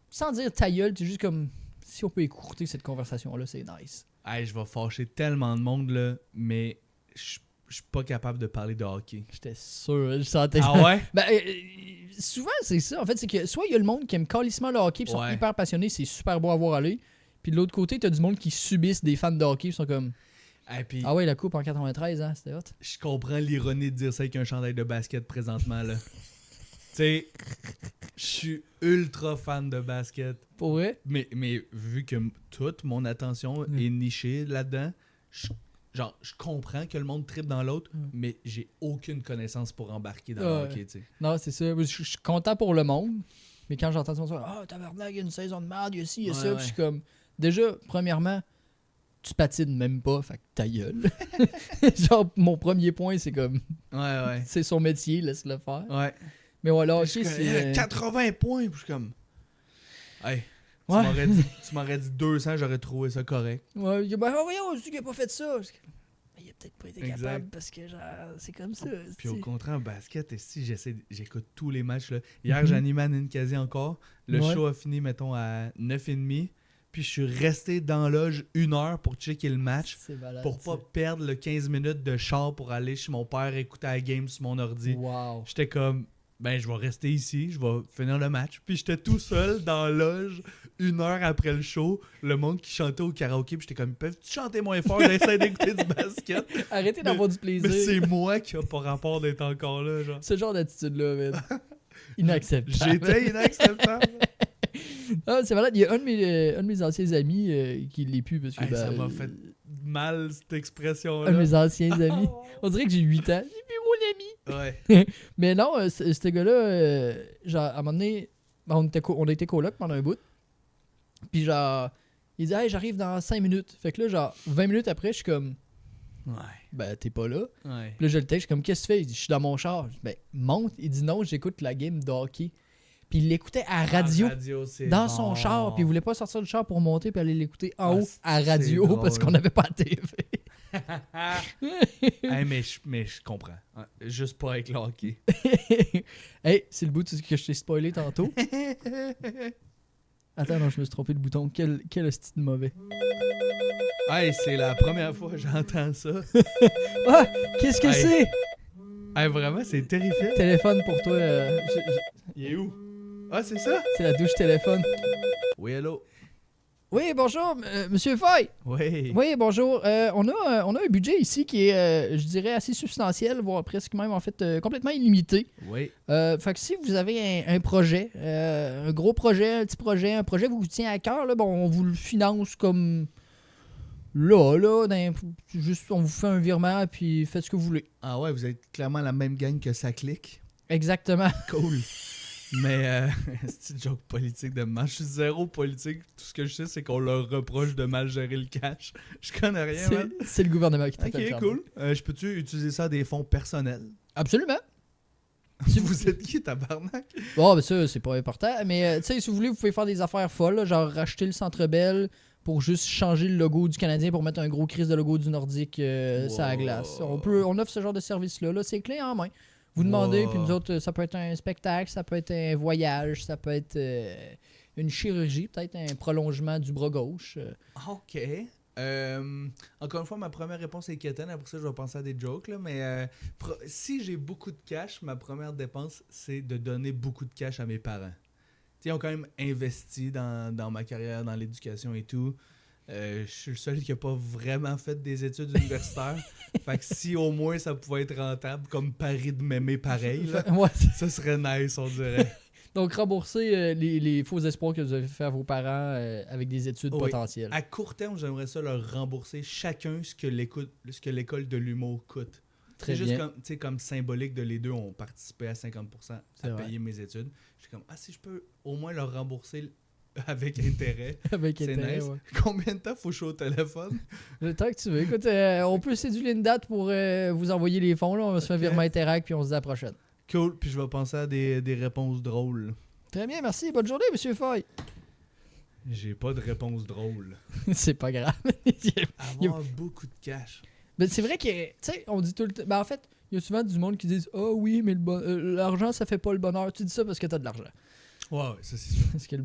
Sans dire ta gueule, t'es juste comme, si on peut écourter cette conversation-là, c'est nice. Hey, je vais fâcher tellement de monde, là, mais je suis pas capable de parler de hockey. J'étais sûr, je sentais Ah ça. ouais? Ben, souvent, c'est ça. En fait, c'est que soit il y a le monde qui aime calissement le hockey, puis sont Ouais. hyper passionnés, c'est super beau à voir aller. Puis de l'autre côté, t'as du monde qui subissent des fans de hockey, ils sont comme, Et puis, ah ouais, la coupe en 93, hein, c'était hot. je comprends l'ironie de dire ça avec un chandail de basket présentement, là. Tu sais, je suis ultra fan de basket. Pour vrai? Mais vu que toute mon attention est nichée là-dedans, je comprends que le monde tripe dans l'autre, mais j'ai aucune connaissance pour embarquer dans le Ouais. hockey, tu sais. Non, c'est ça. Je suis content pour le monde. Mais quand j'entends ça, ah, tabarnak, il y a une saison de merde, il y a ci, il y a Ouais, ça. ouais. Puis je suis comme, déjà, premièrement, tu patines même pas, fait que ta gueule. Genre, mon premier point, c'est comme, Ouais. c'est son métier, laisse-le faire. Ouais. Mais voilà, ok, Je suis comme, c'est. 80 points, puis je suis comme. Hey, tu Ouais. m'aurais dit 200, j'aurais trouvé ça correct. Ouais, il a ben, voyons, je dis qu'il a pas fait ça. Je suis comme, il a peut-être pas été Exact. capable parce que, genre, c'est comme ça. Puis au c'est- contraire, en basket, si j'écoute tous les matchs. Là. Hier, Mhm. j'animais à Ninkasi encore. Le Ouais. show a fini, mettons, à 9h30. Puis je suis resté dans l'âge 1 heure pour checker le match. C'est malade. Pour pas perdre le 15 minutes de char pour aller chez mon père écouter la game sur mon ordi. Wow. J'étais comme, ben je vais rester ici, je vais finir le match. Puis j'étais tout seul dans la loge 1 heure après le show, le monde qui chantait au karaoké. Puis j'étais comme, peuvent-tu chanter moins fort, d'essayer d'écouter du basket? Arrêtez d'avoir du plaisir. Mais c'est moi qui a pas rapport d'être encore là, genre. Ce genre d'attitude-là, man. Inacceptable. J'étais inacceptable. Ah, c'est malade. Il y a un de mes anciens amis qui l'est plus parce que. Hey, ben, ça m'a fait mal, cette expression-là. Un de mes anciens amis. On dirait que j'ai 8 ans. Il est plus mon ami. Ouais. Mais non, ce gars-là, genre, à un moment donné, ben, on a été coloc pendant un bout. Puis genre, il dit, hey, j'arrive dans 5 minutes. Fait que là, genre, 20 minutes après, je suis comme, Ouais. ben, t'es pas là. Ouais. Puis là, je le texte, je suis comme, qu'est-ce que tu fais? Il dit, je suis dans mon char. Je dis, ben, monte. Il dit, non, j'écoute la game de hockey. Puis il l'écoutait à radio. C'est Dans bon. son char, puis il voulait pas sortir du char pour monter puis aller l'écouter en Ah, haut à c'est radio drôle. parce qu'on n'avait pas la TV. Hey, mais je comprends. Ouais, juste pas avec le hockey. Hey, c'est le bout de ce que je t'ai spoilé tantôt. Attends, non, je me suis trompé de bouton. Quel hostie de mauvais. Hey, c'est la première fois que j'entends ça. Ah, qu'est-ce que Hey. c'est? Hey, vraiment, c'est terrifiant. Téléphone pour toi. Il est où? Ah, c'est ça? C'est la douche téléphone. Oui, hello. Oui, bonjour, Monsieur Foy. Oui. Oui, bonjour. On a un budget ici qui est, je dirais, assez substantiel, voire presque même, en fait, complètement illimité. Oui. Fait que si vous avez un projet, un gros projet, un petit projet, un projet qui vous tient à cœur, là, bon, on vous le finance comme juste on vous fait un virement puis faites ce que vous voulez. Ah ouais, vous êtes clairement la même gang que ça clique. Exactement. Cool. Mais c'est une joke politique de mal. Je suis zéro politique. Tout ce que je sais, c'est qu'on leur reproche de mal gérer le cash. Je connais rien, man. C'est le gouvernement qui Ok, t'appelle. cool. Je peux-tu utiliser ça à des fonds personnels? Absolument. Si vous êtes qui, tabarnak? Bon, ben ça, c'est pas important. Mais tu sais, si vous voulez, vous pouvez faire des affaires folles, là, genre racheter le Centre Bell pour juste changer le logo du Canadien pour mettre un gros crise de logo du Nordique sur la glace. On offre ce genre de service-là. Là, c'est clé en main. Vous demandez, puis nous autres, ça peut être un spectacle, ça peut être un voyage, ça peut être une chirurgie, peut-être un prolongement du bras gauche. Ok. Encore une fois, ma première réponse est quétaine. Après ça, je vais penser à des jokes. Là, mais si j'ai beaucoup de cash, ma première dépense, c'est de donner beaucoup de cash à mes parents. T'sais, ils ont quand même investi dans ma carrière, dans l'éducation et tout. Je suis le seul qui n'a pas vraiment fait des études universitaires. Fait que si au moins ça pouvait être rentable, comme Paris de m'aimer pareil, là, Ouais. ça serait nice, on dirait. Donc, rembourser les faux espoirs que vous avez fait à vos parents avec des études Oui. potentielles. À court terme, j'aimerais ça leur rembourser chacun ce que l'école de l'humour coûte. Très C'est bien. juste comme symbolique de les deux ont participé à 50% C'est à vrai. payer mes études. Je suis comme, si je peux au moins leur rembourser avec intérêt, Avec c'est intérêt, nice. ouais. Combien de temps faut que je sois au téléphone? Le temps que tu veux. Écoute, on peut céduler une date pour vous envoyer les fonds. Là. On se fait un Ok. virement Interact puis on se dit à la prochaine. Cool, puis je vais penser à des réponses drôles. Très bien, merci. Bonne journée, Monsieur Foy. J'ai pas de réponse drôle. C'est pas grave. Avoir beaucoup de cash. Mais c'est vrai que, tu sais, on dit tout le temps. Ben, en fait, il y a souvent du monde qui disent « Ah oui, mais l'argent, ça fait pas le bonheur. » Tu dis ça parce que t'as de l'argent. Ouais, ça c'est sûr. Parce que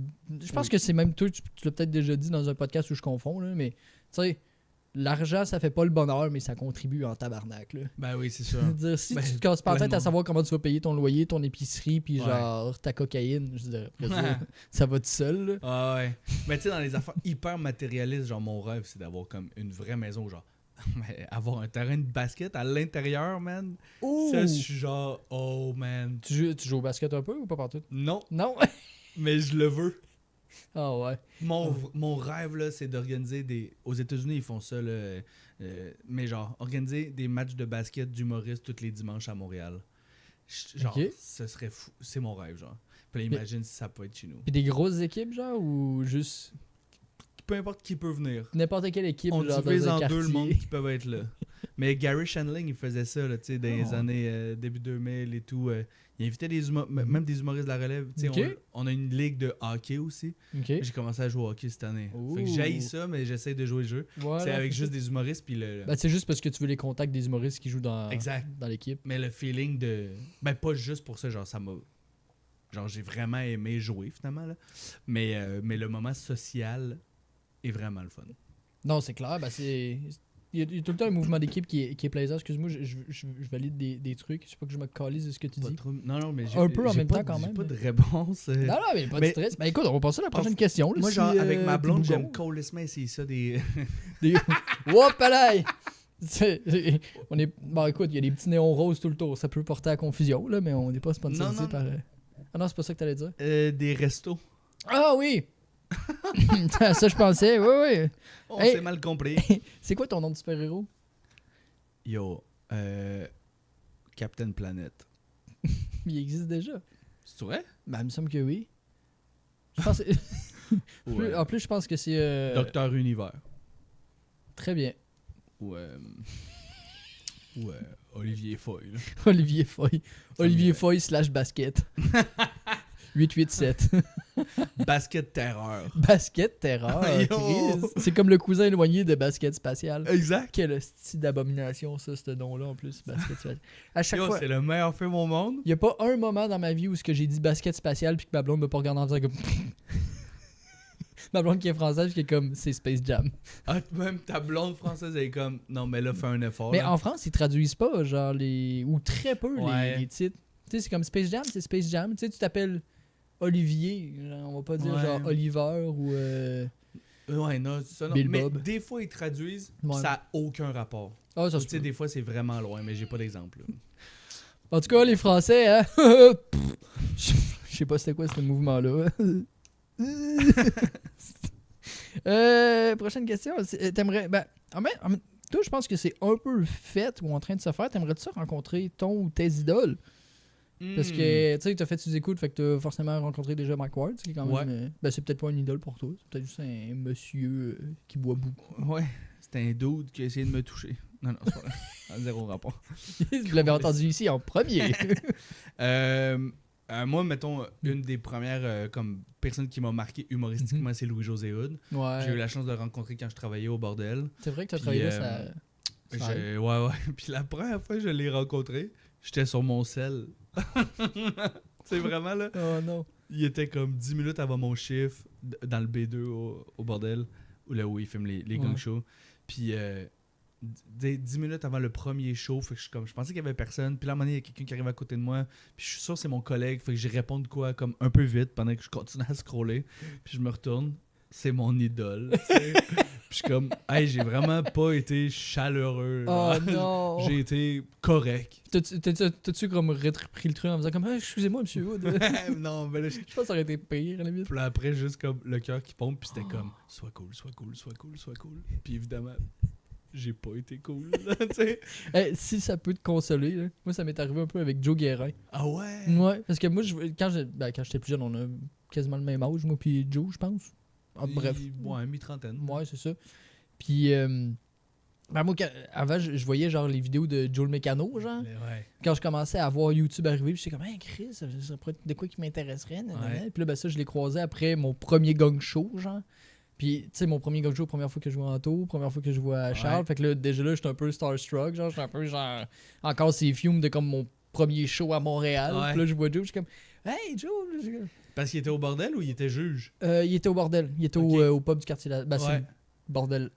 je pense que c'est même toi, tu l'as peut-être déjà dit dans un podcast où je confonds, là, mais tu sais, l'argent, ça fait pas le bonheur, mais ça contribue en tabarnak. Là. Ben oui, c'est sûr. Je veux dire, si Ben, tu te casses pas la tête à pleinement. savoir comment tu vas payer ton loyer, ton épicerie, puis Ouais. genre ta cocaïne, je dirais, après ça va tout seul. Là. Ah ouais. Mais tu sais, dans les affaires hyper matérialistes, genre mon rêve, c'est d'avoir comme une vraie maison, genre avoir un terrain de basket à l'intérieur, man. Ouh! Ça, je suis genre, oh man. Tu joues au basket un peu ou pas partout? Non, Non? mais je le veux. Ah ouais. Mon rêve, là, c'est d'organiser des... Aux États-Unis, ils font ça, là, mais genre, organiser des matchs de basket d'humoristes tous les dimanches à Montréal. Genre, Ok. ce serait fou. C'est mon rêve, genre. Puis là, imagine si ça peut être chez nous. Puis des grosses équipes, genre, ou juste Peu importe qui peut venir. n'importe quelle équipe, On genre, divise dans un en quartier. deux le monde qui peuvent être là. Mais Gary Shandling, il faisait ça, là, tu sais, dans les Oh. années début 2000 et tout. Il invitait même des humoristes de la relève. Tu sais, Ok. on a une ligue de hockey aussi. OK. J'ai commencé à jouer au hockey cette année. Fait que Ouh. j'haïs ça, mais j'essaie de jouer le jeu. Voilà, C'est avec c'est juste ça. des humoristes, puis le... Ben, c'est juste parce que tu veux les contacts des humoristes qui jouent dans Exact. l'équipe. Mais le feeling de... Ben, pas juste pour ça, genre, ça m'a... Genre, j'ai vraiment aimé jouer, finalement, là. Mais le moment social est vraiment le fun. Non, c'est clair. Ben, c'est... Il y a tout le temps un mouvement d'équipe qui est plaisant. Excuse-moi, je valide des trucs. Je sais pas que je me calise de ce que tu Pas dis. trop... Non, mais j'ai Un peu en j'ai même pas temps, quand j'ai même, pas mais- de réponse. Non, non, mais pas de Mais- stress. Ben écoute, on va passer à la prochaine question. Là, Moi, si, genre, avec ma blonde, petit j'aime bougon. colissement essayer ça des... Whoop, allez! On est... Bon, écoute, il y a des petits néons roses tout le tour. Ça peut porter à confusion, là, mais on n'est pas sponsorisé Non. par... Ah non, c'est pas ça que t'allais dire. des restos. Ah oui! Ça, je pensais. Oui, oui. On Hey. s'est mal compris. C'est quoi ton nom de super-héros? Yo, Captain Planet. Il existe déjà. C'est vrai? Ben, il me semble que oui. Je pense... Ouais. En plus, je pense que c'est... Docteur Univers. Très bien. Ou Olivier Foy. Là. Olivier Foy. Ça Olivier me- Foy / basket. 887. Basket Terreur. Basket terreur. Yo! Chris. C'est comme le cousin éloigné de basket spatial. Exact. Quel style d'abomination, ça, ce nom-là, en plus. Basket spatial. À chaque Yo, fois, c'est le meilleur film au monde. il n'y a pas un moment dans ma vie où ce que j'ai dit basket spatial puis que ma blonde m'a pas regardé en disant comme... ma blonde qui est française qui est comme, c'est Space Jam. Ah, même ta blonde française elle est comme, non, mais là, fais un effort. Mais là. en France, ils traduisent pas, genre, les... Ou très peu, Ouais. les titres. Tu sais, c'est comme Space Jam, c'est Space Jam. Tu sais, tu t'appelles Olivier. Genre, on va pas dire Ouais. genre Oliver ou... Ouais, non, ça, non. Bill Mais Bob. des fois, ils traduisent, pis Ouais. ça n'a aucun rapport. Ah, ça Tu se sais, peut. des fois, c'est vraiment loin, mais j'ai pas d'exemple. là. En tout cas, les Français, hein. Je sais pas c'était quoi ce mouvement-là. Prochaine question. T'aimerais. Ben, toi, je pense que c'est un peu fait ou en train de se faire. T'aimerais-tu ça rencontrer ton ou tes idoles? Parce que, tu sais, t'as fait sous-écoute, fait que t'as forcément rencontré déjà Mike Ward, ce qui est quand même... Ouais. ben, c'est peut-être pas une idole pour toi. C'est peut-être juste un monsieur qui boit beaucoup. Ouais, c'était un dude qui a essayé de me toucher. Non, c'est pas vrai. À zéro rapport. Vous l'avez entendu ici en premier. Moi, mettons, une des premières comme personnes qui m'a marqué humoristiquement, c'est Louis-José Hood. Ouais. J'ai eu la chance de le rencontrer quand je travaillais au bordel. C'est vrai que t'as Puis, travaillé là, ça aide. Ouais. Puis la première fois que je l'ai rencontré, j'étais sur mon sel. C'est vraiment là. Oh non. Il était comme 10 minutes avant mon chiffre dans le B2 au bordel, où il filme les gang Ouais. shows. Puis 10 minutes avant le premier show, fait que je pensais qu'il y avait personne. Puis là, à un moment donné, il y a quelqu'un qui arrive à côté de moi. Puis je suis sûr que c'est mon collègue. Fait que j'y réponds de quoi comme un peu vite pendant que je continue à scroller. Puis je me retourne. C'est mon idole. Tu sais. Puis je suis comme, hey, j'ai vraiment pas été chaleureux. Oh genre. non. J'ai été correct. T'as-tu comme repris le truc en faisant comme excusez-moi monsieur Wood. Non, mais là, Je pense que ça aurait été pire à la limite. puis là, après, juste comme le cœur qui pompe, puis c'était comme, sois cool, sois cool, sois cool, sois cool. Puis évidemment, j'ai pas été cool, là, tu sais. Si ça peut te consoler, là, moi ça m'est arrivé un peu avec Joe Guérin. Ah ouais? Ouais, parce que moi quand j'étais plus jeune, on a quasiment le même âge, moi puis Joe, je pense. Ah, bref. Ouais, mi-trentaine. Ouais, c'est ça. Puis ben moi avant je voyais genre les vidéos de Joe le Mécano, genre. Mais ouais. Quand je commençais à voir YouTube arriver, j'étais comme hey Chris, ça pourrait être de quoi qui m'intéresserait. Nanana. Ouais. Puis là ben ça je l'ai croisé après mon premier gang show, genre. Puis tu sais mon premier gang show, première fois que je vois Anto, première fois que je vois Charles, Ouais. fait que là déjà là j'étais un peu starstruck, genre j'étais un peu genre encore ces fumes de comme mon premier show à Montréal. Ouais. Puis là je vois Joe, je suis comme hey Joe, là, je suis comme- Parce qu'il était au bordel ou il était juge? il était au bordel, il était Ok. au pub du quartier là. Ben c'est Ouais. le bordel.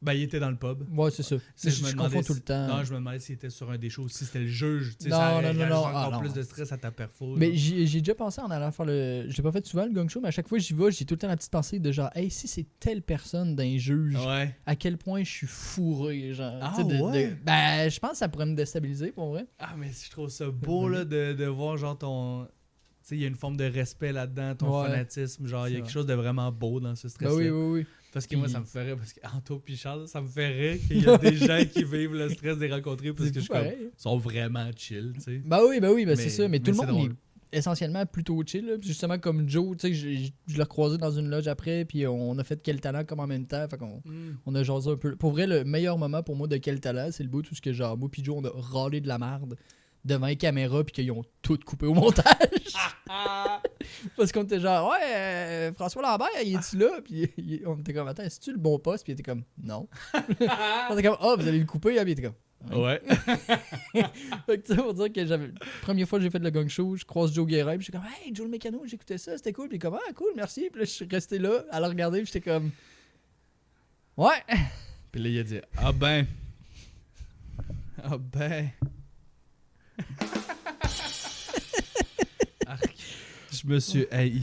Ben, il était dans le pub. Ouais, c'est ça. C'est- Je me confonds demandais tout le si- temps. Non, je me demandais s'il était sur un des shows, si c'était le juge. Tu sais, Non, ça non, aurait non, rajouté non. encore Ah, non. plus de stress à ta perfo. Mais là. j'ai déjà pensé en allant faire le. Je l'ai pas fait souvent le gang show, mais à chaque fois que j'y vais, j'ai tout le temps la petite pensée de genre, hey, si c'est telle personne d'un juge, Ouais. à quel point je suis fourré, genre. Ah, tu sais, ouais? Ben, je pense que ça pourrait me déstabiliser pour vrai. Ah, mais je trouve ça beau là, de voir genre ton. Tu sais, il y a une forme de respect là-dedans, ton Ouais. fanatisme. Genre, il y a C'est quelque vrai. chose de vraiment beau dans ce stress. Ben oui, oui, oui. Parce que moi, Puis- ça me ferait. Parce que Anto et Charles, ça me ferait qu'il y a des gens qui vivent le stress de les rencontrer parce C'est que je fou, suis comme. pareil. Ils sont vraiment chill, tu sais. Ben oui, ben Mais- c'est ça. Mais tout le c'est monde, drôle. essentiellement plutôt chill. Là. Puis justement, comme Joe, tu sais, je l'ai recroisé dans une loge après, puis on a fait Quel Talent comme en même temps. Fait qu'on on a jasé un peu. Pour vrai, le meilleur moment pour moi de Quel Talent, c'est le bout où ce que genre, moi puis Joe, on a râlé de la merde devant les caméras, puis qu'ils ont tout coupé au montage. Parce qu'on était genre, ouais, François Lambert, il est-tu là? Puis on était comme, attends, est-tu le bon poste? Puis il était comme, non. On était comme, ah, vous allez le couper? Puis il était comme, Ouais. fait que tu sais, pour dire que la première fois que j'ai fait le gang show, je croise Joe Guérin, puis je suis comme, hey, Joe le mécano, j'écoutais ça, c'était cool. Puis il est comme, ah, cool, merci. Puis là, je suis resté là à le regarder, puis j'étais comme, ouais. Puis là, il a dit, ah ben. Ah ben. Arc. Je me suis haï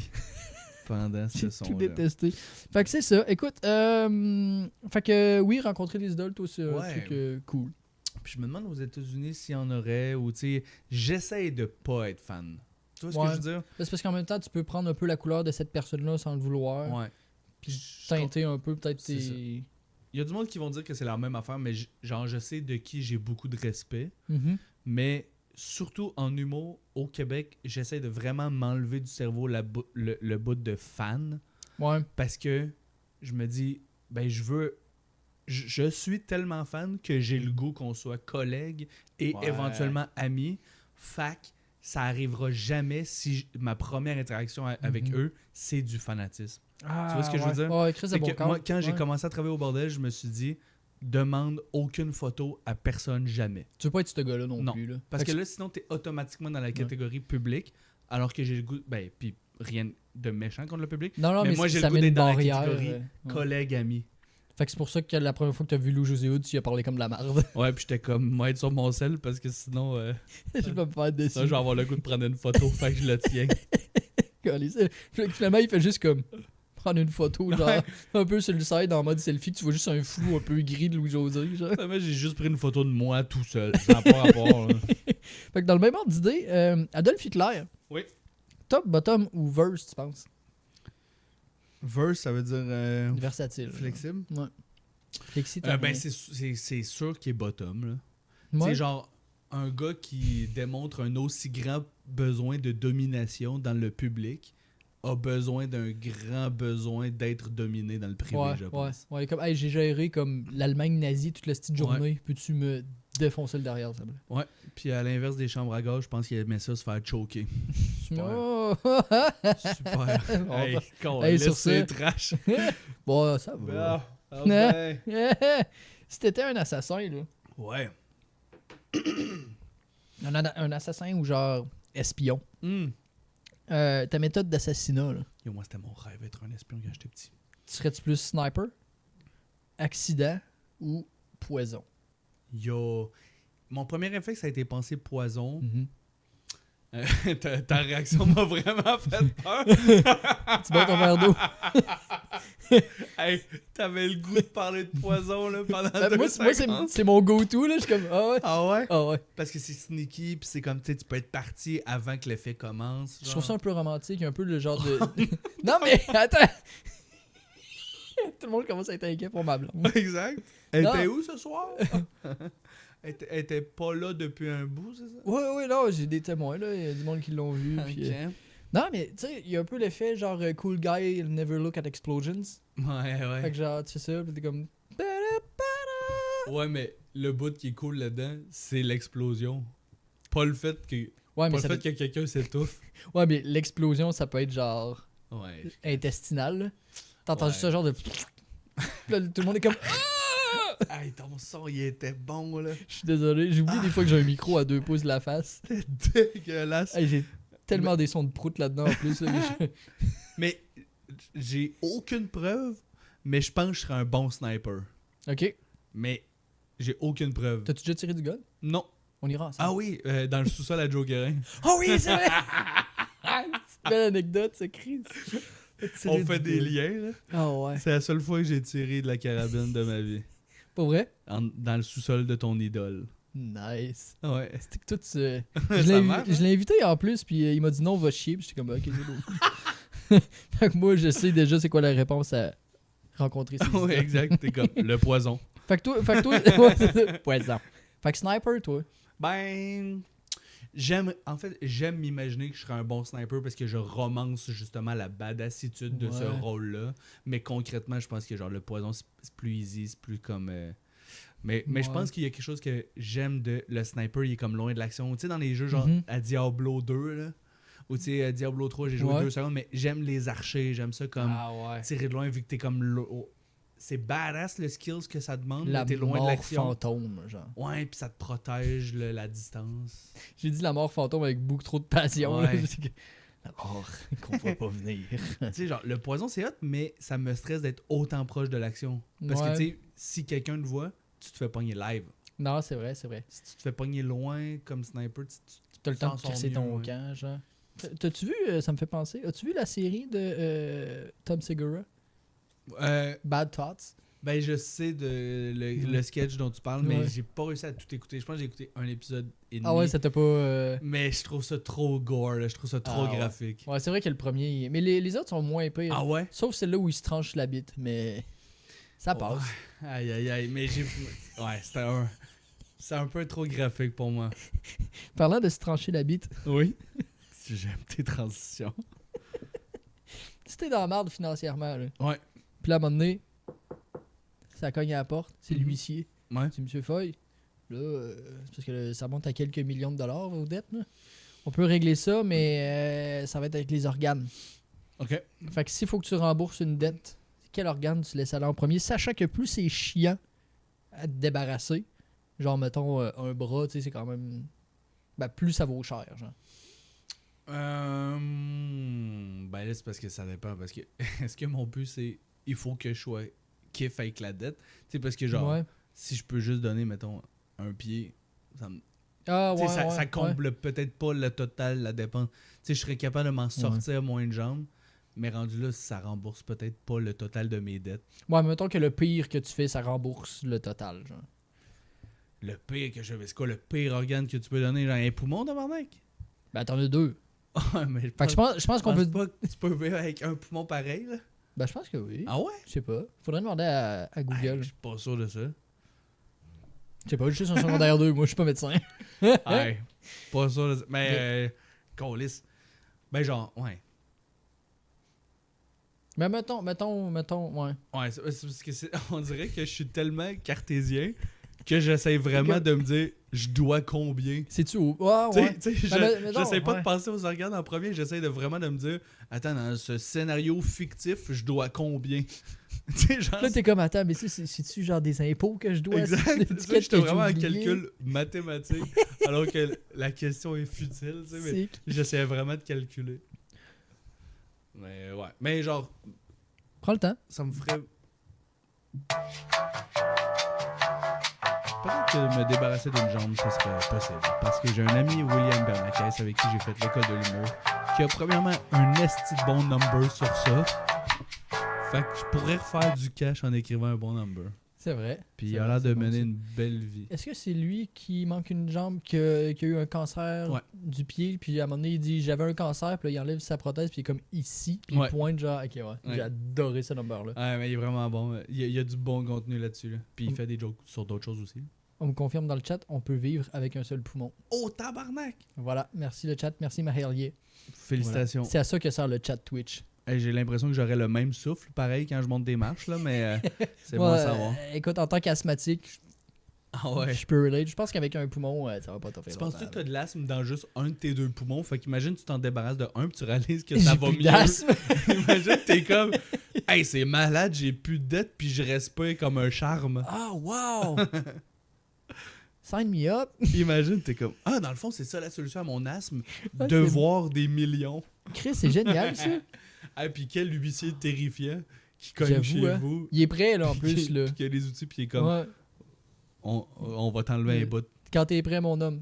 pendant ce J'ai son-là. tout détesté. Fait que c'est ça. Écoute, fait que oui, rencontrer des idoles, toi, c'est un Ouais. truc cool. Puis je me demande aux États-Unis s'il y en aurait, ou tu sais, j'essaye de pas être fan. Tu vois ce que Ouais. je veux dire? C'est parce qu'en même temps, tu peux prendre un peu la couleur de cette personne-là sans le vouloir. Ouais. Puis Je teinter un peu peut-être C'est ça. tes... Il y a du monde qui vont dire que c'est la même affaire, mais genre, je sais de qui j'ai beaucoup de respect. Mhm. Mais surtout en humour, au Québec, j'essaie de vraiment m'enlever du cerveau le bout de fan. Ouais. Parce que je me dis, ben je suis tellement fan que j'ai le goût qu'on soit collègues et Ouais. éventuellement amis. Fac, ça arrivera jamais si ma première interaction avec eux, c'est du fanatisme. Ah, Tu vois ce que je veux dire? Ouais, Chris, c'est Fait bon que camp. moi, quand j'ai Ouais. commencé à travailler au bordel, je me suis dit, demande aucune photo à personne jamais. Tu veux pas être ce gars-là non, Non. plus. Là. Parce Fait que là, sinon, t'es automatiquement dans la catégorie publique, alors que j'ai le goût... Ben, puis rien de méchant contre le public. Non, mais moi, j'ai ça le goût met une d'être dans la barrière. catégorie ouais. collègue, ami. Fait que c'est pour ça que la première fois que t'as vu Lou José Hood, tu y as parlé comme de la merde. Ouais, puis j'étais comme, moi, être sur mon sel, parce que sinon, Je vais pas me faire dessus. sinon, je vais avoir le goût de prendre une photo, fait que je le tiens. Finalement, il fait juste comme prendre une photo, genre un peu sur le side en mode selfie, que tu vois juste un flou un peu gris de Louis José. Genre. Moi, j'ai juste pris une photo de moi tout seul. Ça n'a pas rapport. Là. Fait que dans le même ordre d'idée, Adolf Hitler, Oui. top, bottom ou verse, tu penses? Verse, ça veut dire Versatile. flexible. Ouais. Flexi, Ben, c'est sûr qu'il est bottom. Là. Tu ouais. sais, genre, un gars qui démontre un aussi grand besoin de domination dans le public a besoin d'un grand besoin d'être dominé dans le privé, Ouais, je ouais, pense. ouais, comme, hey, j'ai géré comme l'Allemagne nazie toute la petite journée. Peux-tu me défoncer le derrière, s'il te plaît? Ouais. Puis à l'inverse des chambres à gauche, je pense qu'il aimait ça se faire choquer. Super. Oh! Super. Bon, Hey, con, hey, laisse sur ces ça. trash. Bon, ça va. Ben. Si t'étais un assassin, là, Ouais. un assassin ou genre espion, Hmm. ta méthode d'assassinat, là, Yo, moi, c'était mon rêve d'être un espion quand j'étais petit. serais-tu plus sniper, accident ou poison? Yo. Mon premier réflexe a été penser poison. Mhm. Ta réaction m'a vraiment fait peur. Tu bois ton verre d'eau. Hey, t'avais le goût de parler de poison là, pendant deux Moi, secondes. c'est mon go-to, là. Je suis comme, ah ouais. Ah ouais? Ah ouais. Parce que c'est sneaky, puis c'est comme, tu sais, tu peux être parti avant que l'effet commence. Je trouve ça un peu romantique, un peu le genre de. Non, mais attends! Tout le monde commence à être inquiet pour ma blonde. Exact. Elle Non. était où ce soir? Elle était pas là depuis un bout, c'est ça? Ouais, non, j'ai des témoins, là. Il y a du monde qui l'ont vu. Puis, Non, mais tu sais, il y a un peu l'effet genre cool guy, he'll never look at explosions. Ouais. Fait que genre, tu sais ça, pis t'es comme. Ouais, mais le bout qui est cool là-dedans, c'est l'explosion. Pas le fait que, Ouais, pas mais, le fait que quelqu'un s'étouffe. ouais, mais l'explosion, ça peut être genre Ouais. intestinal. Là. T'entends Ouais. juste ça genre de. Puis là, tout le monde est comme. Hey, ton son, il était bon, là. Je suis désolé, j'oublie des fois que j'ai un micro à 2 pouces de la face. C'était dégueulasse. Hey, j'ai tellement des sons de prout là-dedans en plus. Là, que Mais j'ai aucune preuve, mais je pense que je serais un bon sniper. Ok. Mais j'ai aucune preuve. T'as-tu déjà tiré du gun? Non. On ira ensemble. Ah oui, dans le sous-sol à Joe Guérin. Oh oui, c'est vrai! C'est une belle anecdote, c'est Chris. On fait des liens, là. Ah ouais. C'est la seule fois que j'ai tiré de la carabine de ma vie. Pas vrai? Dans le sous-sol de ton idole. Nice. Ouais. C'était que tout ce... Ça marche, Je l'ai invité en plus, puis il m'a dit non, va chier. Puis j'étais comme, ok, c'est beau. Fait que moi, je sais déjà c'est quoi la réponse à rencontrer ces Ouais, idoles. exact. T'es comme le poison. Fait que toi, ouais, c'est ça. Poison. Fait que sniper, toi. Ben, J'aime m'imaginer que je serais un bon sniper parce que je romance justement la badassitude de ce rôle-là. Mais concrètement, je pense que genre le poison, c'est plus easy, c'est plus comme... Mais je pense qu'il y a quelque chose que j'aime de le sniper, il est comme loin de l'action. Tu sais, dans les jeux genre à Diablo 2, là, ou tu sais, à Diablo 3, j'ai joué 2 secondes, mais j'aime les archers, j'aime ça comme tirer de loin vu que t'es comme... C'est badass le skills que ça demande, mais t'es loin de l'action. La mort fantôme, genre. Ouais, puis ça te protège la distance. J'ai dit la mort fantôme avec beaucoup trop de passion. Ouais. La mort qu'on va pas venir. Tu sais, genre, le poison, c'est hot, mais ça me stresse d'être autant proche de l'action. Parce que, tu sais, si quelqu'un te voit, tu te fais pogner live. Non, c'est vrai, c'est vrai. Si tu te fais pogner loin, comme sniper, t'as le temps de casser ton camp, genre. T'as-tu vu, ça me fait penser, as-tu vu la série de Tom Segura? Bad Thoughts? Ben, je sais le sketch dont tu parles, mais j'ai pas réussi à tout écouter. Je pense que j'ai écouté un épisode et demi. Ah ouais, ça t'a pas... Mais je trouve ça trop gore, là. Je trouve ça trop graphique. Ouais, c'est vrai que le premier... Mais les autres sont moins pires. Ah ouais? Sauf celle-là où il se tranche la bite, mais... Ça passe. Ouais. Aïe, aïe, aïe. Mais j'ai... Ouais, c'est un peu trop graphique pour moi. Parlant de se trancher la bite... Oui? J'aime tes transitions. Si t'es dans la merde financièrement, là. Ouais. Puis là, à un moment donné, ça cogne à la porte, c'est l'huissier. Ouais. C'est M. Foy. Là, c'est parce que ça monte à quelques millions de dollars vos dettes. Là. On peut régler ça, mais ça va être avec les organes. OK. Fait que s'il faut que tu rembourses une dette, quel organe tu laisses aller en premier? Sachant que plus c'est chiant à te débarrasser, genre mettons un bras, tu sais, c'est quand même... Ben, plus ça vaut cher, genre. Ben là, c'est parce que ça dépend. Parce que est-ce que mon but, c'est il faut que je sois kiff avec la dette? Tu sais, parce que genre, si je peux juste donner, mettons, un pied, ça me... ça comble peut-être pas le total, la dépense. Tu sais, je serais capable de m'en sortir moins de jambes, mais rendu là, ça rembourse peut-être pas le total de mes dettes. Ouais, mais mettons que le pire que tu fais, ça rembourse le total, genre. Le pire que je fais, c'est quoi le pire organe que tu peux donner? Genre un poumon, tabarnak? Ben, t'en as 2. Mais fait que je pense qu'on peut... pas que tu peux vivre avec un poumon pareil, là? Ben, je pense que oui. Ah ouais? Je sais pas. Faudrait demander à Google. Je suis pas sûr de ça. Je sais pas, je suis en secondaire 2, moi, je suis pas médecin. Ouais, pas sûr de ça. Mais, câlisse. Ben, genre, ouais. Mais mettons, ouais. Ouais, c'est parce que on dirait que je suis tellement cartésien que j'essaie vraiment de me dire, je dois combien. C'est-tu où? Ouais. J'essaie pas de penser aux organes en premier, j'essaie vraiment de me dire, attends, dans ce scénario fictif, je dois combien? Genre... Là, t'es comme, attends, mais c'est-tu genre des impôts que je dois? Exact. J'étais vraiment en calcul mathématique, alors que la question est futile, tu sais, mais j'essaie vraiment de calculer. Mais ouais. Mais genre... Prends le temps. Ça me ferait... Peut-être que me débarrasser d'une jambe, ça serait possible. Parce que j'ai un ami, William Bernacès, avec qui j'ai fait l'école de l'humour, qui a premièrement un esti de bon number sur ça. Fait que je pourrais refaire du cash en écrivant un bon number. C'est vrai. Puis il a l'air de mener une belle vie. Est-ce que c'est lui qui manque une jambe, qui a eu un cancer du pied, puis à un moment donné, il dit j'avais un cancer, puis là, il enlève sa prothèse, puis il est comme ici, puis il pointe genre, ok, j'ai adoré ce number-là. Ouais, mais il est vraiment bon. Il y a du bon contenu là-dessus. Là. Puis il fait des jokes sur d'autres choses aussi. On me confirme dans le chat, on peut vivre avec un seul poumon. Oh, tabarnak! Voilà, merci le chat, merci Mahélier. Félicitations. Voilà. C'est à ça que sert le chat Twitch. Hey, j'ai l'impression que j'aurais le même souffle, pareil, quand je monte des marches, là, mais c'est bon à savoir. Écoute, en tant qu'asthmatique, je peux relate. Je pense qu'avec un poumon, ça va pas t'offrir. Tu penses que tu as de l'asthme dans juste un de tes deux poumons? Fait qu'imagine, tu t'en débarrasses de un, puis tu réalises que ça va mieux. Imagine, t'es comme, hey, c'est malade, j'ai plus de dette, puis je respire comme un charme. Ah, wow! Sign me up! Imagine, t'es comme, dans le fond, c'est ça la solution à mon asthme, devoir des millions. Chris, c'est génial, ça! Ah, puis quel huissier terrifiant qui cogne chez vous. Il est prêt, là, en plus. Là. Puis il y a des outils, puis il est comme... On va t'enlever un bout. Quand t'es prêt, mon homme.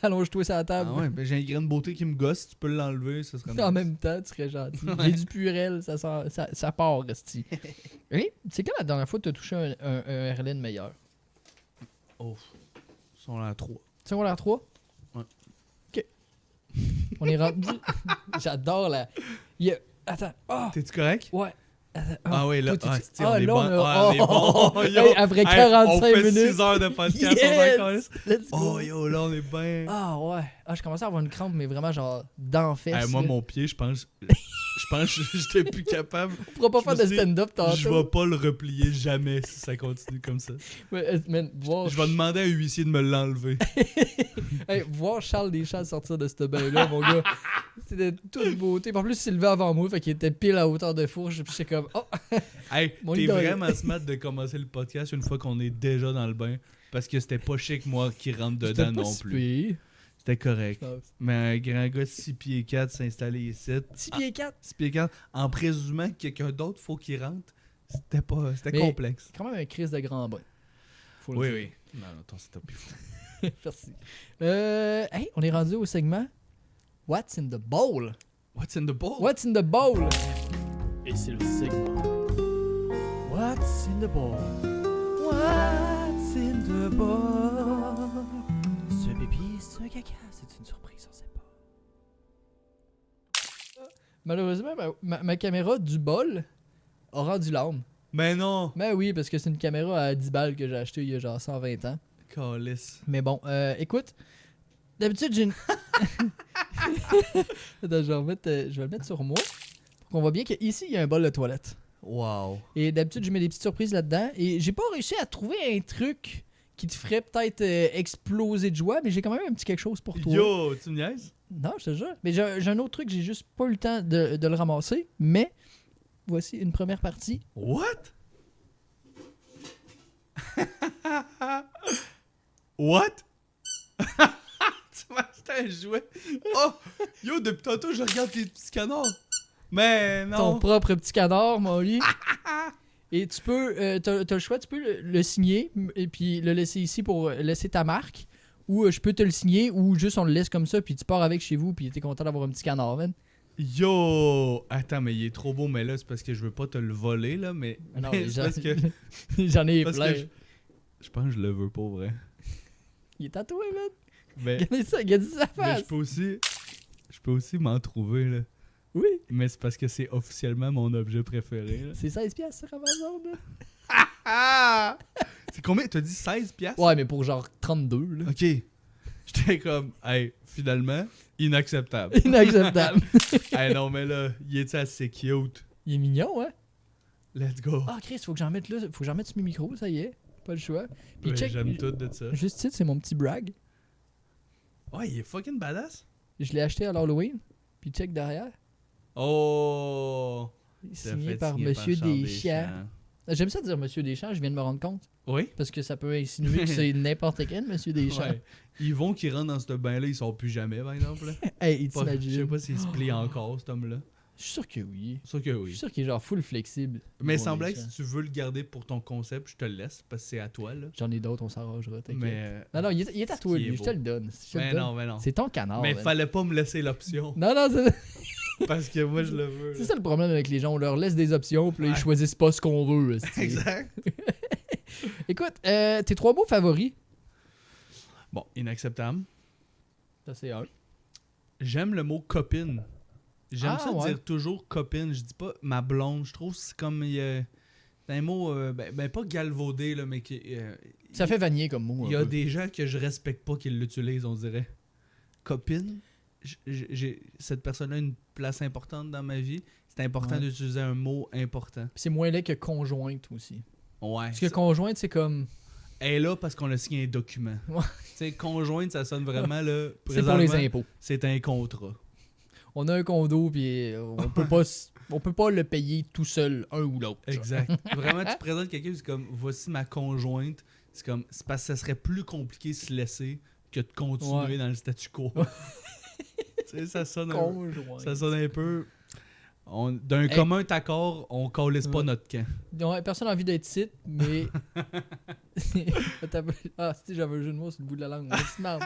Allonge-toi sur la table. Ah ouais, ben j'ai un grain de beauté qui me gosse, tu peux l'enlever, ça serait en même temps, tu serais gentil. J'ai du purel, ça part, Resti. Oui, c'est quand la dernière fois que t'as touché un RLN meilleur? Oh, secondaire 3. Secondaire 3? Ouais. OK. On est rendu... J'adore la... Attends. Oh! T'es-tu correct? Ouais. Ah oui, là, toi, on est là, bon. on On est bon. Hey, Yo, après hey, 45 on fait minutes. 6 heures de podcast, Yes! on va encore. Let's go. Oh yo, là, on est bien. Ah ouais. Ah, je commençais à avoir une crampe, mais vraiment genre d'en fesses. Moi, là. mon pied, je pense que j'étais plus capable. On pourra pas je faire me de suis dit, stand-up tantôt. Je vais pas le replier jamais si ça continue comme ça. Ouais, man, voir, Je vais demander à un huissier de me l'enlever. Hey, voir Charles Deschamps sortir de ce bain-là, mon gars, c'était de toute beauté. En plus, il s'est levé avant moi, fait qu'il était pile à hauteur de fourche. Puis j'étais comme, oh, Hey, Mon t'es idole. vraiment smart de commencer le podcast une fois qu'on est déjà dans le bain. Parce que c'était pas chic, moi, qui rentre dedans c'était pas non si plus. pire. C'était correct. Ah, Mais un grand gars de 6 pieds 4 s'installer ici. 6 pieds 4. 6 pieds 4, en présumant que quelqu'un d'autre faut qu'il rentre, c'était Mais- complexe. Quand même un crise de grand bain. Faut le Oui, dire. oui. Non, non, ton setup est fou. Merci. Hey, on est rendu au segment What's in the bowl? What's in the bowl? What's in the bowl? Et c'est le segment What's in the bowl? What's in the bowl? C'est un pipi, c'est un caca, c'est une surprise, on sait pas. Malheureusement, ma caméra du bol a rendu l'âme. Mais non! Mais oui, parce que c'est une caméra à 10 balles que j'ai achetée il y a genre 120 ans. Calice. Mais bon, écoute, d'habitude j'ai une... Attends, je vais le mettre sur moi. Pour qu'on voit bien qu'ici, il y a un bol de toilette. Wow. Et d'habitude, je mets des petites surprises là-dedans. Et j'ai pas réussi à trouver un truc qui te ferait peut-être exploser de joie, mais j'ai quand même un petit quelque chose pour toi. Yo, tu me niaises? Non, je te jure. Mais j'ai un autre truc, j'ai juste pas eu le temps de le ramasser. Mais voici une première partie. What? What? Tu m'as acheté un jouet? Oh! Yo, depuis tantôt, je regarde tes petits canards. Mais non! Ton propre petit canard, mon lit. Et tu peux, t'as le choix, tu peux le signer et puis le laisser ici pour laisser ta marque. Ou je peux te le signer ou juste on le laisse comme ça puis tu pars avec chez vous puis t'es content d'avoir un petit canard, man. Yo! Attends, mais il est trop beau, mais là, c'est parce que je veux pas te le voler, là, mais... Non, mais c'est parce que... j'en ai Parce plein. que je pense que je le veux pas, vrai. Il est tatoué, man. Mais, Regardez ça, regardez sa mais face. je peux aussi m'en trouver, là. Oui, Mais c'est parce que c'est officiellement mon objet préféré, là. c'est 16$ sur Amazon, là. Ah! C'est combien? T'as dit 16 piastres? Ouais, mais pour genre 32, là. Ok. J'étais comme, hey, finalement, inacceptable. Inacceptable. Hey, non, mais là, il est assez cute. Il est mignon, hein? Let's go. Ah, Chris, faut que j'en mette là. Faut que j'en mette sur mes micros, ça y est. Pas le choix. Puis Ouais, check. j'aime tout de ça. Juste ici, c'est mon petit brag. Ouais, il est fucking badass. Je l'ai acheté à l'Halloween. Puis check derrière. Oh! Signé par Monsieur Deschamps. J'aime ça dire Monsieur Deschamps, je viens de me rendre compte. Oui? Parce que ça peut insinuer que c'est n'importe quel Monsieur Deschamps. Ouais. Yvon qui rentre dans ce bain-là, il sort plus jamais, par exemple. Là. Hey, Pas- je sais t'imagines? pas s'il se plie encore, cet homme-là. Je suis sûr que oui. Sûr que Je oui. suis sûr qu'il est genre full flexible. Mais Yvon semblait que Deschamps. si tu veux le garder pour ton concept, je te le laisse, parce que c'est à toi, là. J'en ai d'autres, on s'arrangera. t'inquiète. Mais... Non, il est à toi, qui est lui. Je te beau. le donne. Je te le Mais donne. non, mais non. C'est ton canard. Mais man. fallait pas me laisser l'option, Non, non, parce que moi, je le veux. c'est là. ça le problème avec les gens. On leur laisse des options, puis là, ils Ouais. choisissent pas ce qu'on veut. esti. Exact. Écoute, tes 3 mots favoris. Bon, inacceptable. Ça, c'est un. J'aime le mot copine. J'aime Ah, ça ouais. dire toujours copine. Je dis pas ma blonde. Je trouve que c'est comme... c'est un mot, ben pas galvaudé, là, mais qui... Ça fait vanier comme mot. Il y un a peu. des gens que je respecte pas qui l'utilisent, on dirait. Copine, cette personne-là a une place importante dans ma vie. C'est important Ouais. d'utiliser un mot important. Puis c'est moins laid que conjointe aussi. Ouais. Parce que conjointe, c'est comme. Elle est là parce qu'on a signé un document. Ouais. Tu sais, conjointe, ça sonne vraiment là. C'est pour les présentement, impôts. C'est un contrat. On a un condo, puis on peut pas, on peut pas le payer tout seul, un ou l'autre. Exact. Vraiment, tu présentes quelqu'un, c'est comme voici ma conjointe. C'est comme c'est parce que ça serait plus compliqué de se laisser que de continuer Ouais. dans le statu quo. Tu sais, ça sonne Conjointe. ça sonne un peu. D'un commun accord, on calisse pas Ouais. notre camp. Ouais, personne n'a envie d'être site, mais. Ah, si j'avais un jeu de mots sur le bout de la langue. C'est marrant.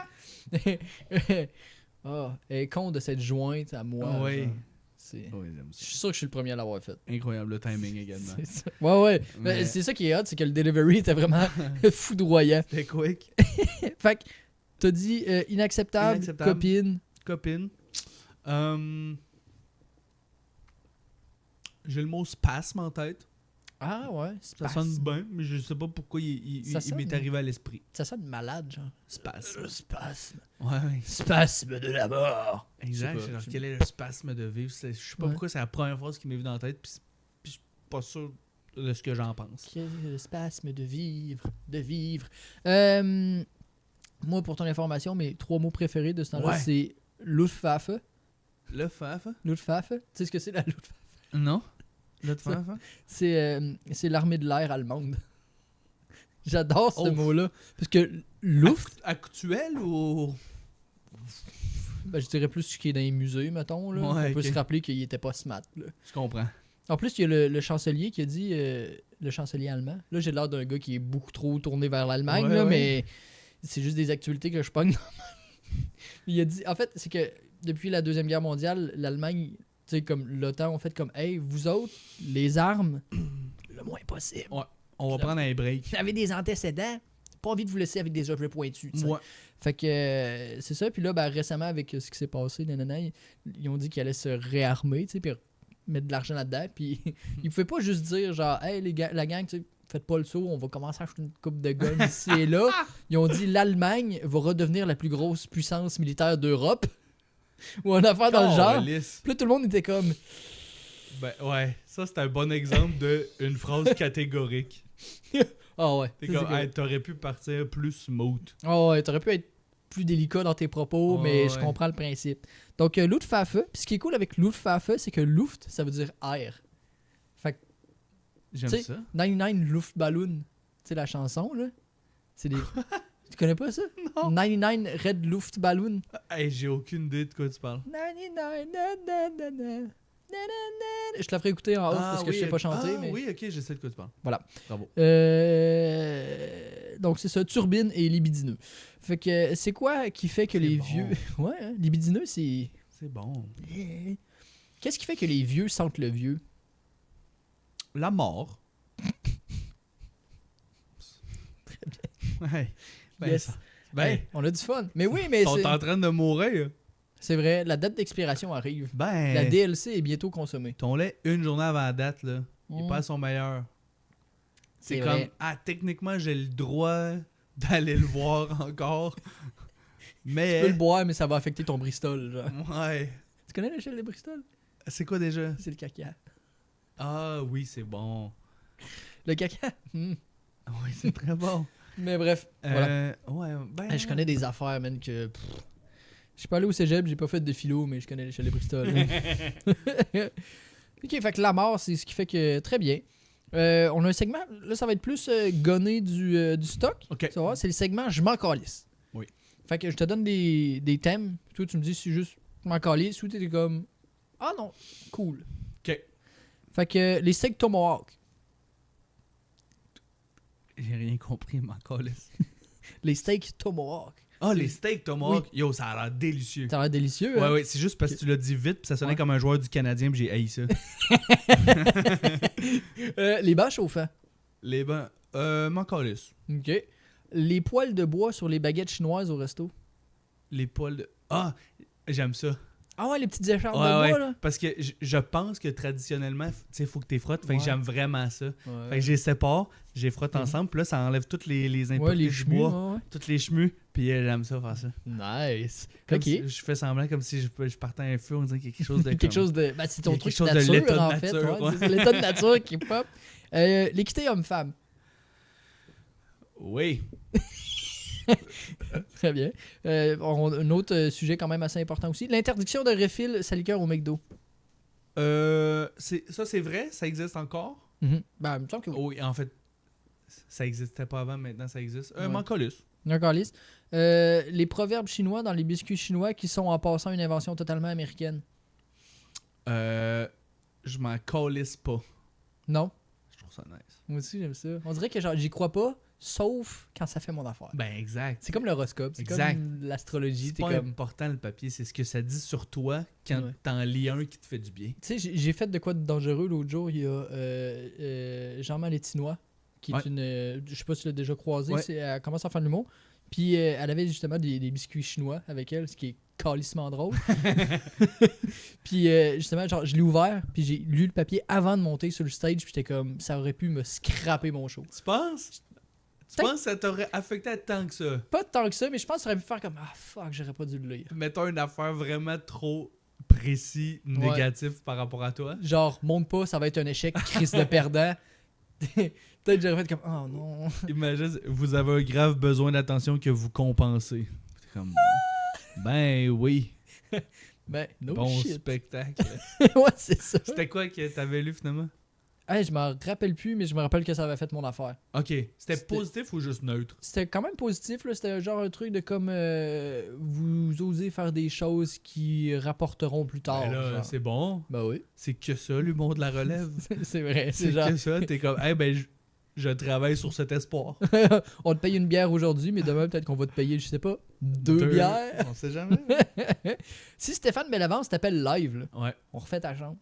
Ah, elle est con de cette jointe à moi. Ah ouais. genre. C'est... Oui, j'aime Je ça. suis sûr que je suis le premier à l'avoir fait. Incroyable le timing également. C'est ça. Ouais, ouais. Mais- C'est ça qui est hot, c'est que le delivery était vraiment foudroyant. C'était quick. Fait que, t'as dit inacceptable, Inacceptable. copine. Copine. J'ai le mot spasme en tête. Ah ouais, Ça sonne bien, mais je sais pas pourquoi il m'est arrivé à l'esprit. Ça sonne malade, genre. Spasme. Spasme. Ouais. Spasme de la mort. Exact. Je sais pas. Genre, quel est le spasme de vivre? Je sais pas Ouais. pourquoi c'est la première phrase qui m'est venue dans la tête, puis je suis pas sûr de ce que j'en pense. Quel est le spasme de vivre, moi, pour ton information, mes 3 mots préférés de ce temps-là, Ouais. c'est Luftwaffe. Le faf? Luftwaffe. Tu sais ce que c'est la Luftwaffe? Non. Le faf? C'est l'armée de l'air allemande. J'adore ce Oh. mot-là. Parce que Luft, Actuel ou. ben, je dirais plus ce qui est dans les musées, mettons. Là. Ouais, On peut ok. se rappeler qu'il était pas smart. Là. Je comprends. En plus, il y a le chancelier qui a dit, le chancelier allemand, là j'ai l'air d'un gars qui est beaucoup trop tourné vers l'Allemagne, Ouais, là, ouais. mais c'est juste des actualités que je pogne. Il a dit, en fait, c'est que depuis la Deuxième Guerre mondiale, l'Allemagne, tu sais, comme l'OTAN ont fait comme, hey, vous autres, les armes, le moins possible. Ouais. On va Là. prendre un break. Vous avez des antécédents, pas envie de vous laisser avec des objets pointus. tu sais. Ouais. Fait que c'est ça. Puis là, ben, récemment, avec ce qui s'est passé, ils ont dit qu'ils allaient se réarmer, tu sais, puis mettre de l'argent là-dedans. Puis ils pouvaient pas juste dire, genre, hey, la gang, tu sais, faites pas le saut, on va commencer à acheter une coupe de guns ici et là. Ils ont dit, l'Allemagne va redevenir la plus grosse puissance militaire d'Europe. Ou une affaire dans le genre. Calisse. Puis là, tout le monde était comme, Ben ouais, ça c'est un bon exemple de une phrase catégorique. ah ouais. T'es Ça, comme, c'est hey, t'aurais pu partir plus smooth. Ah ouais, t'aurais pu être plus délicat dans tes propos, Ouais, mais ouais. je comprends le principe. Donc, Luftwaffe, puis ce qui est cool avec Luftwaffe, c'est que Luft, ça veut dire air. Fait que J'aime Tu sais, ça. 99 Luftballon, tu sais la chanson, là? C'est des... Tu connais pas ça? Non. 99 Red Luftballon. Hey, j'ai aucune idée de quoi tu parles. 99, na. Je te la ferai écouter en off parce que je sais pas chanter, mais... Oui, ok, je sais de quoi tu parles. Voilà. Bravo. Donc, c'est ça, turbine et libidineux. Fait que c'est quoi qui fait que C'est les bon. vieux... Ouais, hein, libidineux, c'est... C'est bon. Qu'est-ce qui fait que les vieux sentent le vieux? La mort. Très bien. Ouais. Ben, Yes. ça- ben, Hey, on a du fun. Mais oui, mais ils sont c'est... en train de mourir. C'est vrai, la date d'expiration arrive. Ben, La DLC est bientôt consommée. ton lait une journée avant la date, là, il est Mm. pas à son meilleur. C'est C'est comme, vrai. techniquement, j'ai le droit d'aller le voir encore. Tu Mais, peux le boire, mais ça va affecter ton Bristol. Genre. ouais. Tu connais l'échelle de Bristol? C'est quoi déjà? C'est le caca. Ah oui, c'est bon. Le caca? Oui, c'est très bon. Mais bref, voilà. Ouais, ben. Hey, je connais des affaires, man, que... Je suis pas allé au cégep, j'ai pas fait de philo, mais je connais l'échelle de Bristol. Ok, fait que la mort, c'est ce qui fait que... Très bien. On a un segment, là, ça va être plus gonner du stock. Ok. Tu vas voir, c'est le segment « Je m'en calisse ». Oui. Fait que je te donne des thèmes, puis toi, tu me dis si juste « Je m'en calisse » ou t'es comme « Ah non, cool ». Ok. Fait que les steaks tomahawk. J'ai rien compris, ma calisse. Les steaks tomahawk. Ah, les steaks tomahawk. Yo, ça a l'air délicieux. Ça a l'air délicieux. Ouais, hein? ouais, c'est juste parce que tu l'as dit vite, puis ça sonnait Ouais. comme un joueur du Canadien, puis j'ai haï ça. Les bas chauffants. Les bains. M'en calisse. OK. Les poils de bois sur les baguettes chinoises au resto. Les poils de. Ah, j'aime ça. Ah ouais, les petites écharpes Ouais, de bois, ouais. là. Parce que je pense que traditionnellement, tu sais, il faut que tu les frottes. Fait que Ouais. j'aime vraiment ça. Ouais. Fait que je les sépare, je les frotte Mhm. ensemble, puis là, ça enlève toutes les impuretés Ouais, les du chemus. bois, Ouais, toutes les chemus, puis j'aime ça faire ça. ouais. Nice. Comme OK. si- je fais semblant comme si je partais à un feu, on dirait qu'il y a quelque chose de. Quelque comme- chose de... Ben, c'est ton Il y a truc quelque chose de nature, l'état de en nature, fait. Ouais, ouais. c'est l'état de nature qui pop. L'équité homme-femme. Oui. Très bien. Un autre sujet quand même assez important aussi. L'interdiction de refill sa liqueur au McDo. Ça, c'est vrai? Ça existe encore? Ben, il me semble que oui. Oui, en fait, ça existait pas avant, maintenant ça existe. Ouais. M'en calisse. D'accord, lisse. Les proverbes chinois dans les biscuits chinois qui sont en passant une invention totalement américaine. Je m'en calisse pas. Non. Je trouve ça nice. Moi aussi, j'aime ça. On dirait que genre, j'y crois pas, sauf quand ça fait mon affaire. Ben, exact. C'est comme l'horoscope, c'est Exact. comme l'astrologie. C'est T'es pas comme... important le papier, c'est ce que ça dit sur toi quand Ouais. t'en lis un qui te fait du bien. Tu sais, j'ai fait de quoi de dangereux l'autre jour. Il y a Jean-Mal Létinois, qui est Ouais. une... je sais pas si tu l'as déjà croisé. Ouais. Elle commence à faire de l'humour. Puis elle avait justement des biscuits chinois avec elle, ce qui est calissement drôle. Puis justement, genre, je l'ai ouvert, puis j'ai lu le papier avant de monter sur le stage, puis j'étais comme, ça aurait pu me scraper mon show. Tu penses? Tu penses que ça t'aurait affecté tant que ça? Pas tant que ça, mais je pense que ça aurait pu faire comme, ah fuck, j'aurais pas dû le lire. Mettons une affaire vraiment trop précis, négatif par rapport à toi. Genre, monte pas, ça va être un échec, crise de perdant. Peut-être j'aurais fait comme, oh non. Imagine, vous avez un grave besoin d'attention que vous compensez. C'est comme, ben oui, Ben, no bon shit. spectacle. Ouais, c'est ça. C'était quoi que t'avais lu finalement? Hey, je m'en rappelle plus, mais je me rappelle que ça avait fait mon affaire. Ok, c'était C'était- positif ou juste neutre? C'était quand même positif, là. C'était genre un truc de comme vous osez faire des choses qui rapporteront plus tard. Ben là, genre. c'est bon. Ben oui. C'est que ça, l'humour de la relève. C'est vrai. C'est C'est genre, que ça. T'es comme, hey, ben, je travaille sur cet espoir. on te paye une bière aujourd'hui, mais demain, peut-être qu'on va te payer, je sais pas, deux bières. On sait jamais. Si Stéphane Bellavance t'appelle live, là, Ouais. on refait ta chambre.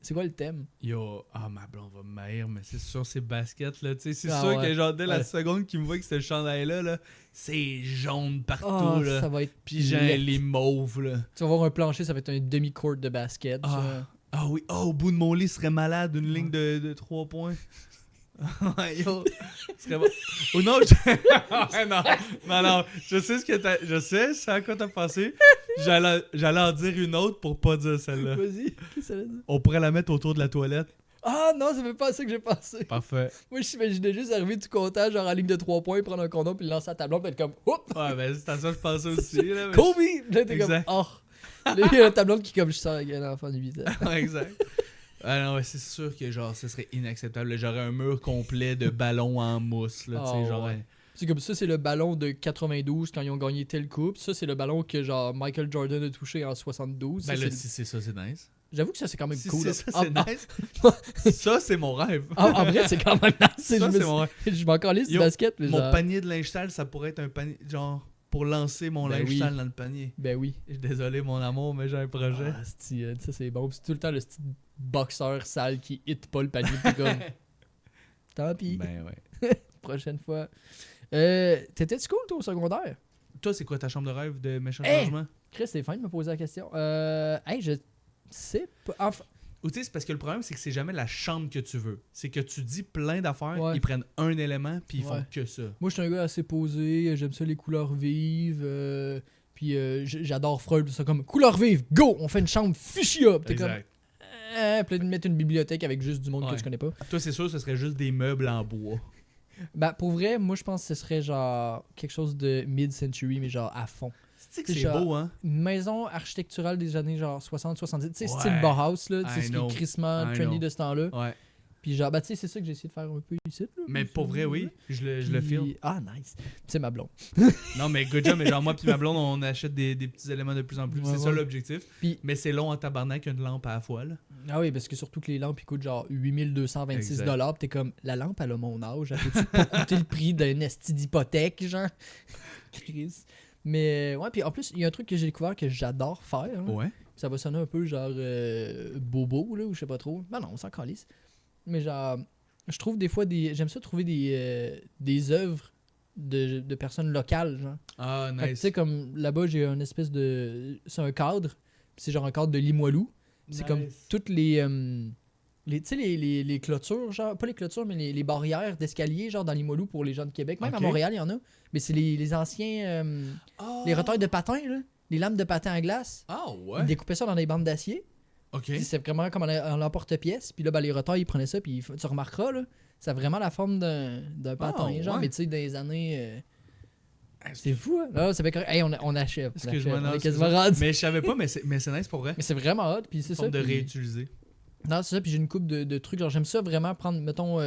C'est quoi le thème? Yo, ma blonde va me maïr, mais c'est sur ces baskets, là. Tu sais, c'est Ah sûr ouais. que, genre, dès la Ouais. seconde qu'il me voit que ce chandail-là, là, c'est jaune partout, Oh, là. ça va être Puis j'ai laid. les mauves, là. Tu vas voir un plancher, ça va être un demi-court de basket. ça. Ah oui, au bout de mon lit serait malade, une ligne de 3 points. Ouais, yo, serait bon. Ou non, non, je sais ce que je sais, c'est à quoi t'as pensé. J'allais en dire une autre pour pas dire celle-là. Vas-y, qu'est-ce que ça veut dire? On pourrait la mettre autour de la toilette. Ah non, c'est même pas ça que j'ai pensé. Parfait. Moi, je m'imaginais juste arriver tout content, genre en ligne de 3 points, prendre un condom, puis le lancer à ta blonde, puis être comme, oups, Ouais, ben c'est à ça que je pensais aussi, là. mais- Kobe! Puis là, t'es comme, Exact. oh. Là, il y a ta blonde qui, comme, je sors avec un enfant de 8 ans. Ouais, exact. Ah non, ouais, c'est sûr que genre, ce serait inacceptable. Là, j'aurais un mur complet de ballons en mousse, là, tu sais, Oh, genre. ouais. C'est comme ça, c'est le ballon de 92 quand ils ont gagné telle coupe. Ça, c'est le ballon que, genre, Michael Jordan a touché en 72. Ben Ça, là, c'est si c'est ça, c'est nice. J'avoue que ça, c'est quand même Si cool. c'est là. ça, c'est En- nice. Ça, c'est mon rêve. En vrai, c'est quand même nice. Ça, je me c'est mon rêve. je m'en calais du Yo, basket, mais Mon genre... panier de linge sale, ça pourrait être un panier, genre, pour lancer mon Ben linge oui. sale dans le panier. Ben oui. Je suis désolé, mon amour, mais j'ai un projet. Ah, ça, c'est bon. Puis c'est tout le temps le style boxeur sale qui hit pas le panier. Puis comme... Tant pis. Ben ouais. Prochaine fois. T'étais-tu cool, toi, au secondaire? Toi, c'est quoi ta chambre de rêve de méchant Hey! changement? Chris, c'est fin de me poser la question. Hey, je sais pas... Enfin, Ou tu sais, c'est parce que le problème, c'est que c'est jamais la chambre que tu veux. C'est que tu dis plein d'affaires, Ouais. ils prennent un élément, puis ils font Ouais. que ça. moi, je suis un gars assez posé. J'aime ça, les couleurs vives. Puis j'adore Freud. C'est comme, couleurs vives, go! On fait une chambre fuchsia. Puis t'es comme... Exact. Puis là, de mettre une bibliothèque avec juste du monde que Ouais. tu connais pas. Toi, c'est sûr, ce serait juste des meubles en bois. Ben, pour vrai, moi, je pense que ce serait genre quelque chose de mid-century, mais genre à fond. C'est que c'est Genre- beau, hein? Une maison architecturale des années genre 60-70, tu sais, Ouais. style Bauhaus, là, tu sais, I ce qui know. est crissement I trendy know. de ce temps-là. Ouais. Puis genre, bah tu sais, c'est ça que j'ai essayé de faire un peu ici. Là, Mais pour vrai, oui. Je le Puis- feel. Ah, nice. Puis c'est ma blonde. Non, mais good job, mais genre moi puis ma blonde, on achète des petits éléments de plus en plus. Ouais, c'est ça ouais. l'objectif. Puis- Mais c'est long en tabarnak une lampe à la fois, là. Ah oui, parce que surtout que les lampes, ils coûtent genre 8226 Exact. $. Puis t'es comme, la lampe, elle a mon âge. Elle peut-tu pas coûter le prix d'un esti d'hypothèque, genre? Chris. Mais ouais, puis en plus, il y a un truc que j'ai découvert que j'adore faire. hein. Ouais. Ça va sonner un peu genre bobo, là, ou je sais pas trop. Ben non, on s'en calisse. Mais genre, je trouve des fois des. J'aime ça trouver des œuvres de personnes locales, genre. Ah, Fait que, tu nice. sais, comme là-bas, j'ai un espèce de. C'est un cadre. Puis c'est genre un cadre de Limoilou. Puis c'est comme Nice. toutes tu sais, les clôtures, genre, pas les clôtures, mais les barrières d'escalier, genre dans Limoilou pour les gens de Québec. Même Ok. à Montréal, il y en a. Mais c'est les anciens. Ah. Les retails de patins, là. Les lames de patins à glace. Ah, Ils ouais. découpaient ça dans des bandes d'acier. Ok. Puis c'est vraiment comme en l'emporte-pièce. Puis là, ben, les retails, ils prenaient ça. Puis tu remarqueras, là, ça a vraiment la forme d'un patin. Ah, genre, ouais. mais tu sais, dans les années. C'est fou, hein? Là, ça fait correct. Hey, on achève. Excuse-moi, on non. est c'est quasiment ça. rendu. Mais je savais pas, mais c'est nice pour vrai. Mais c'est vraiment hot. Puis c'est Une ça. forme de puis- réutiliser. Non, c'est ça. Puis j'ai une coupe de trucs. Genre, j'aime ça vraiment prendre, mettons,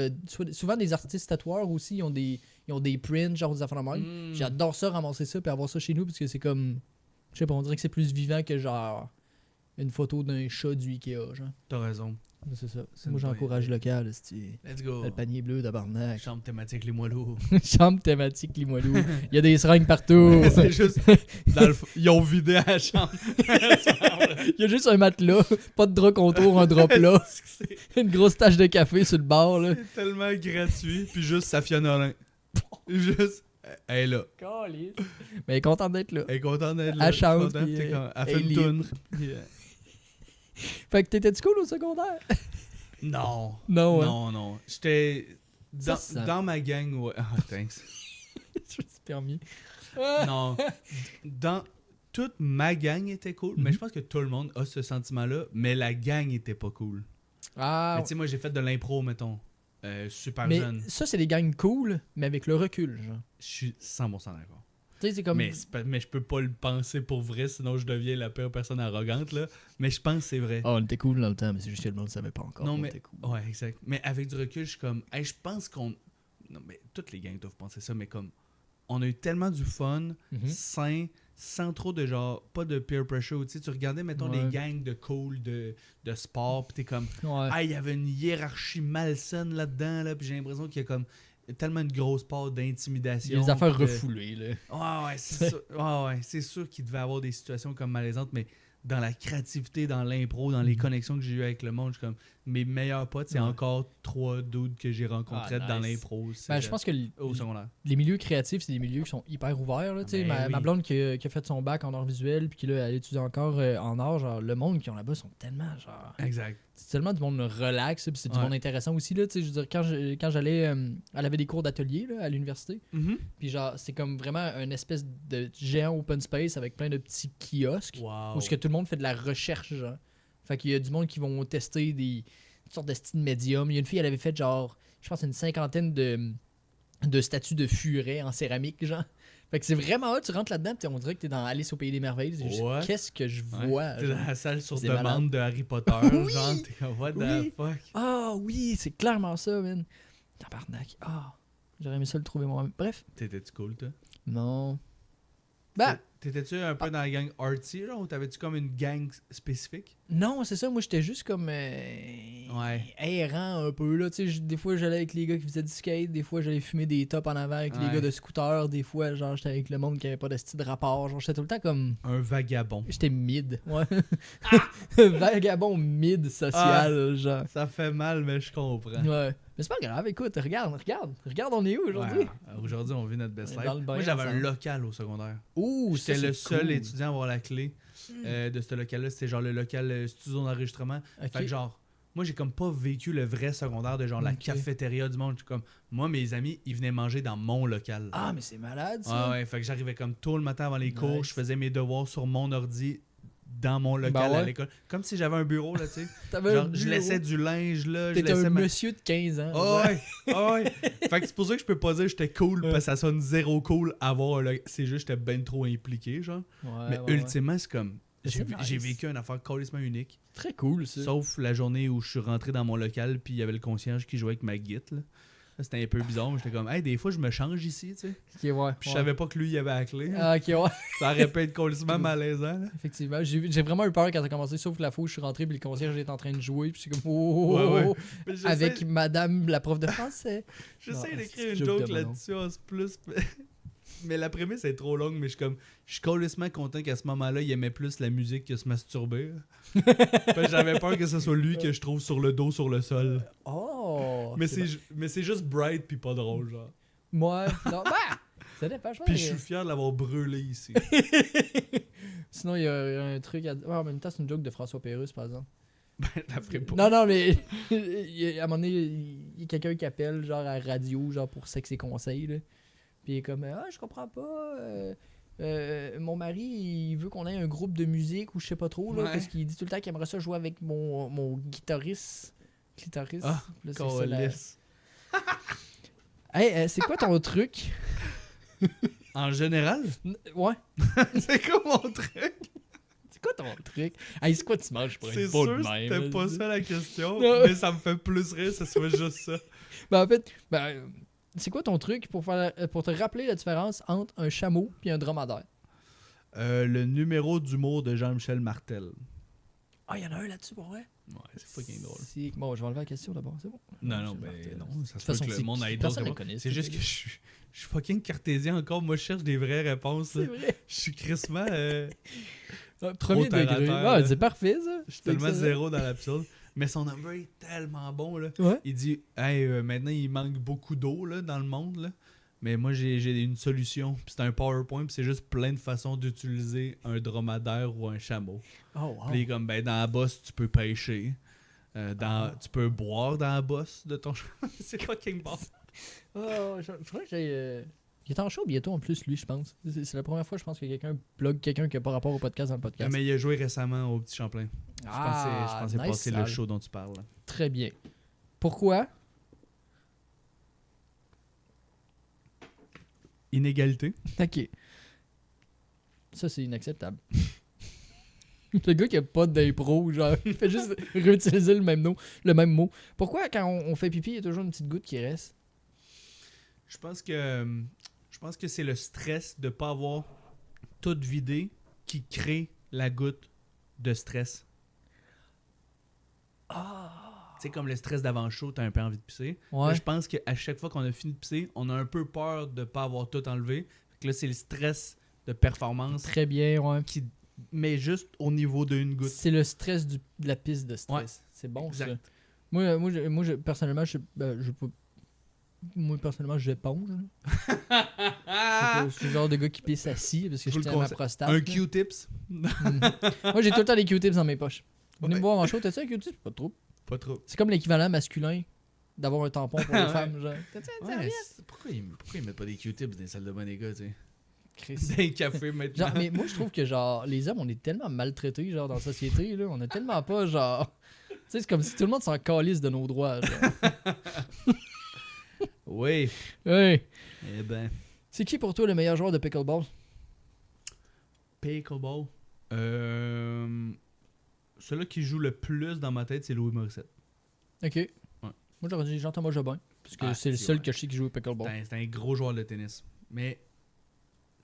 souvent des artistes tatoueurs aussi, ils ont des prints, genre des affaires de même. Mm. J'adore ça, ramasser ça, puis avoir ça chez nous, parce que c'est comme. Je sais pas, on dirait que c'est plus vivant que genre une photo d'un chat du Ikea, genre. T'as raison. C'est ça. C'est Moi, une bonne j'encourage idée. local, c'est Let's go. le panier bleu d'Abarnac. Chambre thématique les moineaux. Chambre thématique Limoilou. Il y a des seringues partout. C'est juste. Ils ont vidé la chambre. Il y a juste un matelas, pas de drap contour, un drap plat, C'est une grosse tache de café sur le bord, là. tellement gratuit. Puis juste Safia Nolin. Juste. Elle est là. Calisse. Mais elle est contente d'être là. Elle est contente d'être là. Elle chante, Contente, puis, t'es comme- Elle elle fait une est libre. toune. Puis, Fait que t'étais-du cool au secondaire? Non. Non, hein? Non. J'étais Ça. dans ma gang. Ouais. Ah, thanks. Je me suis permis. Non. Dans toute ma gang était cool, mais je pense que tout le monde a ce sentiment-là, mais la gang était pas cool. Ah, Mais tu sais, moi, j'ai fait de l'impro, mettons, super mais jeune. ça, c'est des gangs cool, mais avec le recul, genre. Je suis 100% d'accord. Tu sais, c'est comme... Mais je peux pas le penser pour vrai, sinon je deviens la pire personne arrogante, là. Mais je pense que c'est vrai. Oh, on était cool dans le temps, mais c'est juste que le monde ne savait pas encore. Non, qu'on mais- était cool. Ouais, exact. Mais avec du recul, je suis comme, hey, je pense qu'on. Non, mais toutes les gangs doivent penser ça, mais comme, on a eu tellement du fun, Mhm. sain, sans trop de genre, pas de peer pressure. Tu sais, tu regardais, mettons, Ouais. les gangs de cool, de sport, pis t'es comme, Ouais. ah, il y avait une hiérarchie malsaine là-dedans, là, pis j'ai l'impression qu'il y a comme tellement une grosse part Il y d'intimidation. a des affaires pis de- refoulées, là. Ouais, c'est sûr. Ouais, c'est sûr qu'il devait avoir des situations comme malaisantes, mais dans la créativité, dans l'impro, dans les connexions que j'ai eues avec le monde, je suis comme mes meilleurs potes, c'est Ouais. encore 3 dudes que j'ai rencontrés Ah, dans nice. l'impro. Ben, je pense que au secondaire. les milieux créatifs, c'est des milieux qui sont hyper ouverts. Là, tu sais. Ben ma oui. blonde qui a fait son bac en art visuel, puis qui là, elle étudie encore en art, genre, le monde qui ont là-bas sont tellement genre. Exact. C'est tellement du monde relax, puis c'est du Ouais. monde intéressant aussi. Là, tu sais, je veux dire, quand j'allais. Elle avait des cours d'atelier là, à l'université. Puis genre, c'est comme vraiment une espèce de géant open space avec plein de petits kiosques Wow. où ce que tout le monde fait de la recherche, genre. Fait qu'il y a du monde qui vont tester toutes sortes de styles médiums. Il y a une fille, elle avait fait genre, je pense, une 50aine de statues de furet en céramique, genre. Fait que c'est vraiment hot, tu rentres là-dedans, puis on dirait que t'es dans Alice au Pays des Merveilles. C'est juste, Ouais. qu'est-ce que je Ouais. vois? T'es genre. dans la salle sur C'est demande malade. de Harry Potter, Oui. genre, t'es comme, what Oui. the fuck? Ah oui, c'est clairement ça, man. Tabarnak. Ah, j'aurais aimé ça le trouver moi-même. Bref, T'étais-tu cool, toi? non. Ben, T'étais-tu un peu dans la gang artsy, genre, ou t'avais-tu comme une gang spécifique? non, c'est ça. Moi, j'étais juste comme errant un peu. Là. Tu sais, des fois, j'allais avec les gars qui faisaient du skate. Des fois, j'allais fumer des tops en avant avec les Ouais. gars de scooter. Des fois, genre, j'étais avec le monde qui avait pas de style de rapport. Genre, j'étais tout le temps comme... Un vagabond. J'étais mid. Ouais. Ah! Vagabond mid social, genre. Ça fait mal, mais je comprends. Ouais. Mais c'est pas grave. Écoute, regarde, on est où aujourd'hui? Ouais, aujourd'hui, on vit notre best On est life. dans le bain Moi, j'avais un ensemble. local au secondaire. Ouh, ça, J'étais le c'est seul cool. étudiant à avoir la clé de ce local-là. C'était genre le local studio d'enregistrement. Ok. Fait que genre, moi, j'ai comme pas vécu le vrai secondaire de genre la Ok. cafétéria du monde. Je suis comme, moi, mes amis, ils venaient manger dans mon local. Ah, mais c'est malade, ça. Ouais, fait que j'arrivais comme tôt le matin avant les cours. Nice. Je faisais mes devoirs sur mon ordi dans mon local Ben ouais. à l'école. Comme si j'avais un bureau, là, tu sais. T'avais un Genre, je bureau. laissais du linge, là. Je T'étais laissais un ma- monsieur de 15 ans. Ah ouais, ah ouais. Fait que c'est pour ça que je peux pas dire que j'étais cool, parce que ça sonne zéro cool avoir un c'est juste que j'étais ben trop impliqué, genre. Ouais, Mais ouais, ouais. ultimement, c'est comme. Mais J'ai c'est nice. j'ai vécu une affaire complètement unique. Très cool, ça. Sauf la journée où je suis rentré dans mon local, puis il y avait le concierge qui jouait avec ma guite, là. Là, c'était un peu bizarre, mais j'étais comme, hey, des fois, je me change ici, tu sais. Ok, ouais. Puis je ouais. savais pas que lui, il avait la clé. Ah, ok, ouais. Ça aurait pu être complètement malaisant, là. Effectivement. J'ai vraiment eu peur quand ça a commencé, sauf la fois où je suis rentré, puis le concierge était en train de jouer, puis je suis comme, oh, Ouais, ouais. oh, oh, Mais j'essaie- avec madame la prof de français. J'essaie Non, d'écrire c'est une joke joke de mon nom. là-dessus en plus. Mais la prémisse est trop longue, mais je suis complètement content qu'à ce moment-là, il aimait plus la musique que se masturber. Fait que j'avais peur que ce soit lui que je trouve sur le dos sur le sol. Oh! Mais c'est juste bright puis pas drôle, genre. Moi, non, bah! Ça dépend, je pense. Puis je suis fier de l'avoir brûlé ici. Sinon, il y a un truc à dire. Ouais, en même temps, c'est une joke de François Pérusse, par exemple. Ben, t'as ferais pas. Non, mais à un moment donné, il y a quelqu'un qui appelle genre à la radio genre pour sexe et conseils. Là. Puis il est comme ah, je comprends pas. Mon mari, il veut qu'on ait un groupe de musique ou je sais pas trop là, Ouais. parce qu'il dit tout le temps qu'il aimerait ça jouer avec mon guitariste. Clitoris. Ah, Là, c'est ça, la- Câlisse. Hey, c'est quoi ton truc? En général, Ouais. c'est quoi mon truc? C'est quoi ton truc? Hey, c'est quoi tu manges pour C'est une peau sûr de que même? c'était là, pas c'est- ça la question, Non. mais ça me fait plus rire que ce soit juste ça. Ben, en fait, c'est quoi ton truc pour te rappeler la différence entre un chameau et un dromadaire? Le numéro d'humour de Jean-Michel Martel. Ah, il y en a un là-dessus pour vrai? Ouais, c'est fucking drôle. Bon, je vais enlever la question d'abord, c'est bon. Non, Jean-Michel ben Martel. non, ça se De toute façon, peut que c'est le monde qui? aille Personne d'autres. ne connaît, C'est ce juste que truc-là. je suis fucking cartésien encore. Moi, je cherche des vraies réponses. C'est là. vrai. Je suis crissement. Premier terre à degré. terre, Ah, là. c'est parfait, ça. Je suis tellement excellent. zéro dans l'absurde. Mais son number est tellement bon. Là. Ouais. Il dit hey, maintenant, il manque beaucoup d'eau là, dans le monde. Là. Mais moi, j'ai une solution. Puis c'est un PowerPoint. Puis c'est juste plein de façons d'utiliser un dromadaire ou un chameau. Oh, wow. Puis comme, ben, dans la bosse, tu peux pêcher. Tu peux boire dans la bosse de ton chameau. C'est fucking bon. Oh, faudrait que j'aille. Il est en show bientôt en plus, lui, je pense. C'est la première fois, je pense, que quelqu'un plug quelqu'un qui n'a pas rapport au podcast dans le podcast. Mais il a joué récemment au Petit Champlain. Je pense que c'est nice, passé le sale. show dont tu parles. Très bien. Pourquoi? Inégalité. Ok. Ça, c'est inacceptable. Le gars qui a pas d'impro, genre, il fait juste réutiliser le même mot. Pourquoi, quand on fait pipi, il y a toujours une petite goutte qui reste? Je pense que c'est le stress de pas avoir tout vidé qui crée la goutte de stress. C'est comme le stress d'avant chaud, t'as un peu envie de pisser. Ouais. Là, je pense qu'à chaque fois qu'on a fini de pisser, on a un peu peur de pas avoir tout enlevé. Fait que là, c'est le stress de performance Très bien, ouais. qui met juste au niveau d'une goutte. C'est le stress de la piste de stress. Ouais. C'est bon, Exact. ça. Personnellement, j'éponge. Je suis le genre de gars qui pisse assis parce que je Faut le tiens à ma conseil. prostate. Un là. Q-tips? Moi, j'ai tout le temps des Q-tips dans mes poches. Venez me voir en show, t'as-tu un Q-tip? Pas trop. Pas trop. C'est comme l'équivalent masculin d'avoir un tampon pour les Ouais. femmes. Genre. T'as-tu un Ouais, serviette? pourquoi ils mettent pas des Q-tips dans les salles de bain des gars, tu sais? Chris. Dans les cafés maintenant. Genre, mais moi, je trouve que genre les hommes, on est tellement maltraités genre dans la société. Là. On a tellement pas genre... Tu sais, c'est comme si tout le monde s'en calisse de nos droits. Genre. Oui. Ouais. Eh ben... C'est qui pour toi le meilleur joueur de pickleball? Pickleball. Celui qui joue le plus dans ma tête, c'est Louis Morissette. Ok. Moi, j'aurais dit Jean-Thomas Jobin. Parce que Ah, c'est le c'est seul vrai. que je sais qui joue au pickleball. C'est un gros joueur de tennis. Mais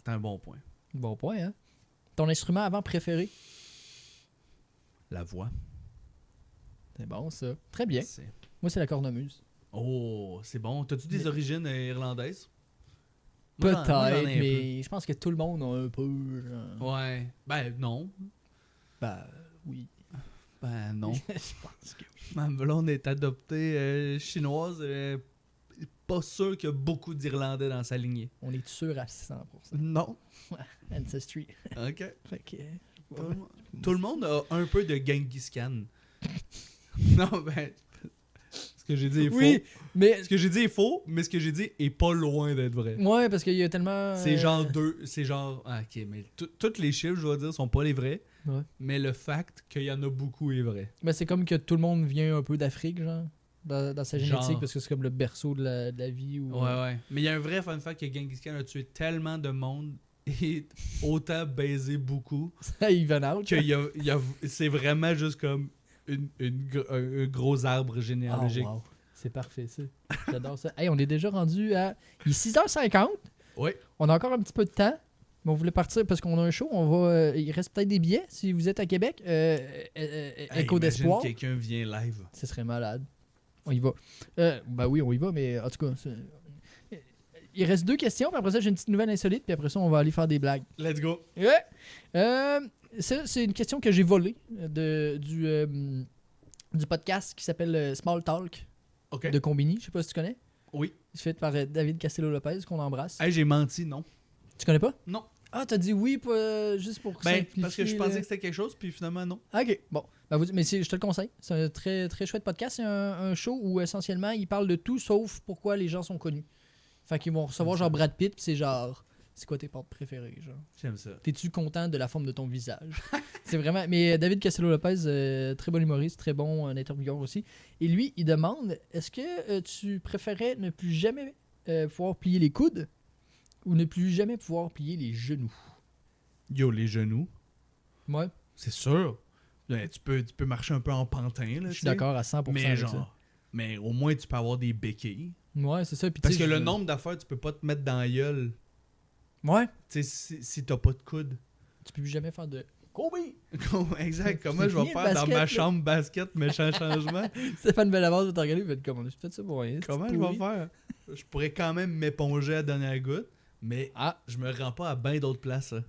c'est un bon point. Bon point, hein? Ton instrument avant préféré? La voix. C'est bon, ça. Très bien. C'est- Moi, c'est la cornemuse. Oh, c'est bon. T'as-tu des Mais- origines irlandaises? Moi, j'en ai Peut-être, un mais je pense que tout le monde a un peu. Genre... peu. Ouais. Ben non. Bah, oui. Ben non. je pense que oui. Ma blonde est adoptée chinoise. Pas sûr qu'il y a beaucoup d'Irlandais dans sa lignée. On est sûr à 100%. Non. Ancestry. OK. Fait que... Tout le monde a un peu de Genghis Khan. Non, ben... Ce que j'ai dit est faux. Oui, mais... Ce que j'ai dit est faux, mais ce que j'ai dit est pas loin d'être vrai. Ouais, parce qu'il y a tellement... C'est genre deux... C'est genre... Ah, OK, mais tous les chiffres, je dois dire, sont pas les vrais. Ouais. Mais le fact qu'il y en a beaucoup est vrai. Ben, c'est comme que tout le monde vient un peu d'Afrique, genre, dans sa génétique, Genre. parce que c'est comme le berceau de la vie. Ou, Ouais. Mais il y a un vrai fun fact que Genghis Khan a tué tellement de monde et autant baisé beaucoup Even out. c'est vraiment juste comme un gros arbre Oh, généalogique. wow. C'est parfait, ça. J'adore ça. Hey, on est déjà rendu à... Il est 6h50. Oui. On a encore un petit peu de temps. Mais on voulait partir parce qu'on a un show. On va, il reste peut-être des billets si vous êtes à Québec. Écho d'espoir. Quelqu'un vient live. Ce serait malade. On y va. Ben oui, on y va, mais en tout cas... Il reste 2 questions, puis après ça, j'ai une petite nouvelle insolite, puis après ça, on va aller faire des blagues. Let's go. Ouais. Ça, c'est une question que j'ai volée du podcast qui s'appelle Small Talk OK. de Combini. Je sais pas si tu connais. Oui. C'est fait par David Castello-Lopez, qu'on embrasse. Hey, j'ai menti, non. Tu connais pas? Non. Ah, t'as dit oui juste pour Ben, simplifier, parce que je là. pensais que c'était quelque chose, puis finalement, non. Ok, bon. Ben, mais je te le conseille. C'est un très, très chouette podcast. C'est un show où essentiellement, il parle de tout sauf pourquoi les gens sont connus. Fait qu'ils vont recevoir genre Brad Pitt, puis c'est genre... C'est quoi tes portes préférées, genre? J'aime ça. T'es-tu content de la forme de ton visage? C'est vraiment... Mais David Castello-Lopez, très bon humoriste, très bon intervieweur aussi. Et lui, il demande, est-ce que tu préférais ne plus jamais pouvoir plier les coudes ou ne plus jamais pouvoir plier les genoux? Yo, les genoux. Ouais, C'est sûr. Là, tu peux marcher un peu en pantin, là. je suis d'accord à 100% Mais avec genre... Mais au moins, tu peux avoir des béquilles. ça. Ouais, c'est ça. Puis, Parce tu que sais, le nombre d'affaires, tu peux pas te mettre dans la gueule. Ouais, Tu sais, si t'as pas de coude. tu peux plus jamais faire de... Kobe! Exact. Comment je vais Fini le faire dans basket, ma là. chambre basket, méchant changement? Stéphane Bellavance va te regarder et va te comme on a fait ça pour rien. Comment c'est je vais pourri. faire? Je pourrais quand même m'éponger à la dernière goutte, mais Ah! je me rends pas à bien d'autres places. Là.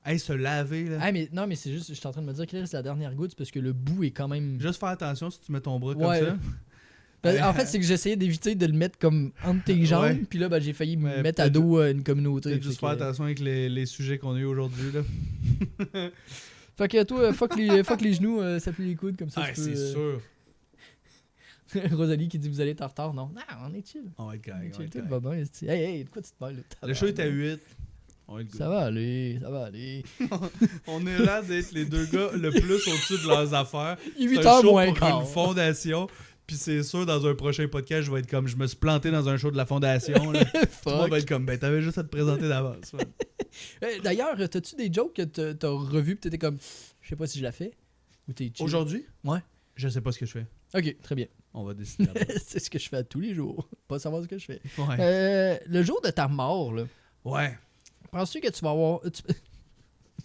Hey, se laver, là. Ah, mais non, mais c'est juste, je suis en train de me dire que là, c'est la dernière goutte parce que le bout est quand même... Juste faire attention si tu mets ton bras Ouais. comme ça. En fait, c'est que j'essayais d'éviter de le mettre comme entre tes jambes, Ouais. puis là, ben, j'ai failli me Mais mettre à dos une communauté. Peut-être juste Fait faire que- attention avec les sujets qu'on a eu aujourd'hui. Là. Fait que toi, fuck les genoux, ça plie les coudes, comme ça. Ah, tu c'est peux, sûr. Rosalie qui dit vous allez être en retard. Non, on est chill. On va être On est correct. chill, tout va bien. esti. Hey, de quoi tu te parles? Le show est à 8. On va être Ça va aller, ça va aller. On est là d'être les deux gars le plus au-dessus de leurs affaires. Il est C'est 8 un heures show moins pour quart. une fondation. Puis c'est sûr, dans un prochain podcast, je vais être comme je me suis planté dans un show de la fondation. Là. Tout le monde Fuck. va être comme ben t'avais juste à te présenter d'avance. man. D'ailleurs, t'as-tu des jokes que t'as revues pis t'étais comme, je sais pas si je la fais? Ou t'es chill? Aujourd'hui? Ouais. Je sais pas ce que je fais. Ok, très bien. On va décider. après. C'est ce que je fais à tous les jours. Pas savoir ce que je fais. Ouais. Le jour de ta mort, là, Ouais. penses-tu que tu vas avoir.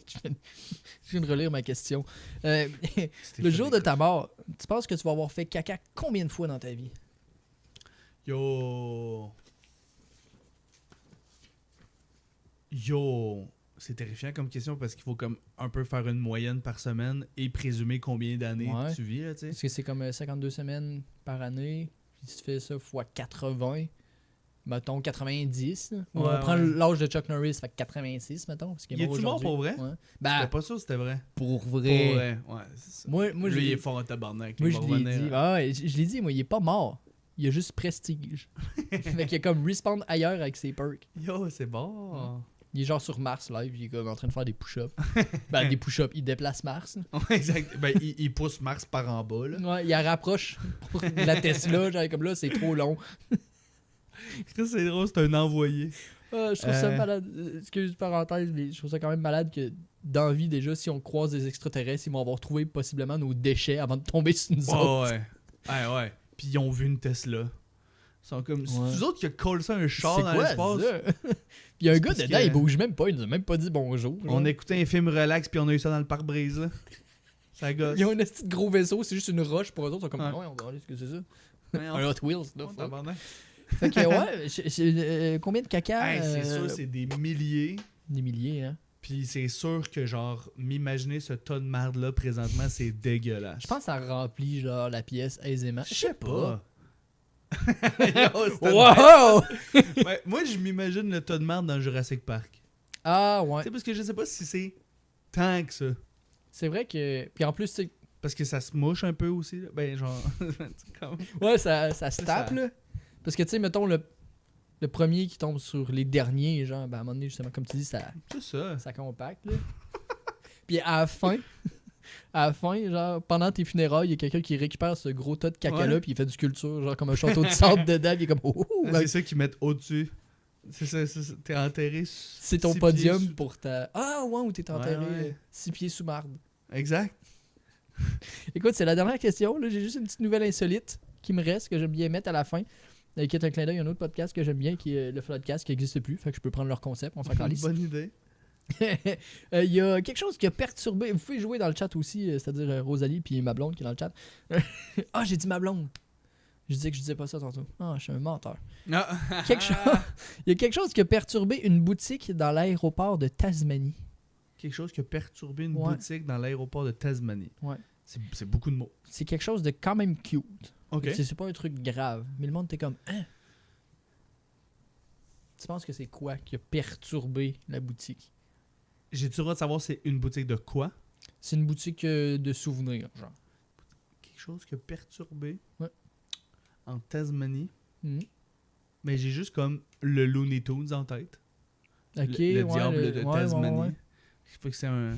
Je viens de relire ma question. Le jour de ta mort, tu penses que tu vas avoir fait caca combien de fois dans ta vie? Yo. C'est terrifiant comme question parce qu'il faut comme un peu faire une moyenne par semaine et présumer combien d'années Ouais. tu vis, là, tu sais. Parce que c'est comme 52 semaines par année. Puis tu fais ça fois 80. Mettons 90. Là. Ou Ouais, on prend ouais. l'âge de Chuck Norris, fait 86, mettons. Parce qu'il est Il mort est-tu mort aujourd'hui. pour vrai? Ouais. J'étais Ben, pas sûr que c'était vrai. pour Pour vrai. vrai, ouais, c'est ça. Moi, Lui, je il l'ai- est fort en tabarnak. moi, il je va l'ai revenir. dit. Ah ouais, je l'ai dit, moi, il est pas mort. Il a juste prestige. Fait qu'il a comme respawn ailleurs avec ses perks. Yo, c'est bon. Il est genre sur Mars live, il est comme en train de faire des push-ups. Ben, des push-ups, il déplace Mars. là. Ouais, exact. Ben, il pousse Mars par en bas, là. Ouais, il la rapproche pour la Tesla, genre comme là, c'est trop long. Chris, c'est drôle, c'est un envoyé. Je trouve ça malade. Excuse parenthèse, mais je trouve ça quand même malade que dans la vie, déjà, si on croise des extraterrestres, ils vont avoir trouvé possiblement nos déchets avant de tomber sur nous autres. Ouais, ouais. Ouais, ouais. Puis ils ont vu une Tesla. Ils sont comme. C'est Ouais. eux autres qui a collé ça un char C'est dans quoi l'espace. ça? Il y a un C'est gars parce dedans, que- il bouge même pas, il nous a même pas dit bonjour. genre. On écoutait un film relax, puis on a eu ça dans le pare-brise, là. Ça gosse. Ils ont un petit gros vaisseau, c'est juste une roche pour eux autres. Ils sont comme, Ouais. ouais, on va regarder ce que c'est ça. Ouais, Un Hot Wheels, là. on- fuck. tabarnak. Fait que, ouais, combien de caca? Hey, c'est sûr, c'est des milliers. Des milliers, hein. Puis c'est sûr que, genre, m'imaginer ce tas de merde-là présentement, c'est dégueulasse. Je pense que ça remplit, genre, la pièce aisément. Je sais pas. Wow! Ouais, moi, je m'imagine le tas de merde dans Jurassic Park. Ah, Tu ouais. sais, parce que je sais pas si c'est tant que ça. C'est vrai que. Puis en plus, tu sais, Parce que ça se mouche un peu aussi. Là. Ben, genre. c'est comme- ouais, ça se C'est tape, ça. là. Parce que, tu sais, mettons, le premier qui tombe sur les derniers, genre, ben, à un moment donné, justement, comme tu dis, ça compacte, là. Puis à la fin, genre, pendant tes funérailles, il y a quelqu'un qui récupère ce gros tas de caca-là, Ouais. puis il fait du sculpture, genre, comme un château de sable dedans, puis il est comme, oh, oh, C'est ça qu'ils mettent au-dessus. C'est ça, t'es enterré. c'est ton 6 podium pieds sous- pour ta. Ah, ouais, où t'es enterré Ouais. 6 pieds sous marde. Exact. Écoute, c'est la dernière question. Là, j'ai juste une petite nouvelle insolite qui me reste, que j'aime bien mettre à la fin. Qui est un clin d'œil, un autre podcast que j'aime bien, qui est le Floodcast, qui n'existe plus. Fait que je peux prendre leur concept, on s'en calisse. Bonne idée. Il y a quelque chose qui a perturbé. Vous pouvez jouer dans le chat aussi, c'est-à-dire Rosalie puis ma blonde qui est dans le chat. Ah, j'ai dit ma blonde. Je disais que je disais pas ça tantôt. Ah, je suis un menteur. Ah. Quelque chose... Il y a quelque chose qui a perturbé une boutique dans l'aéroport de Tasmanie. Quelque chose qui a perturbé une Ouais. boutique dans l'aéroport de Tasmanie. Ouais. C'est beaucoup de mots. C'est quelque chose de quand même cute. Ok. C'est pas un truc grave. Mais le monde était comme, hein? Tu penses que c'est quoi qui a perturbé la boutique? J'ai-tu le droit de savoir c'est une boutique de quoi? C'est une boutique de souvenirs, genre. Quelque chose qui a perturbé Ouais. en Tasmanie. Mhm. Mais j'ai juste comme le Looney Tunes en tête. Ok, le ouais, diable de ouais, Tasmanie. ouais, ouais. Je sais pas que c'est un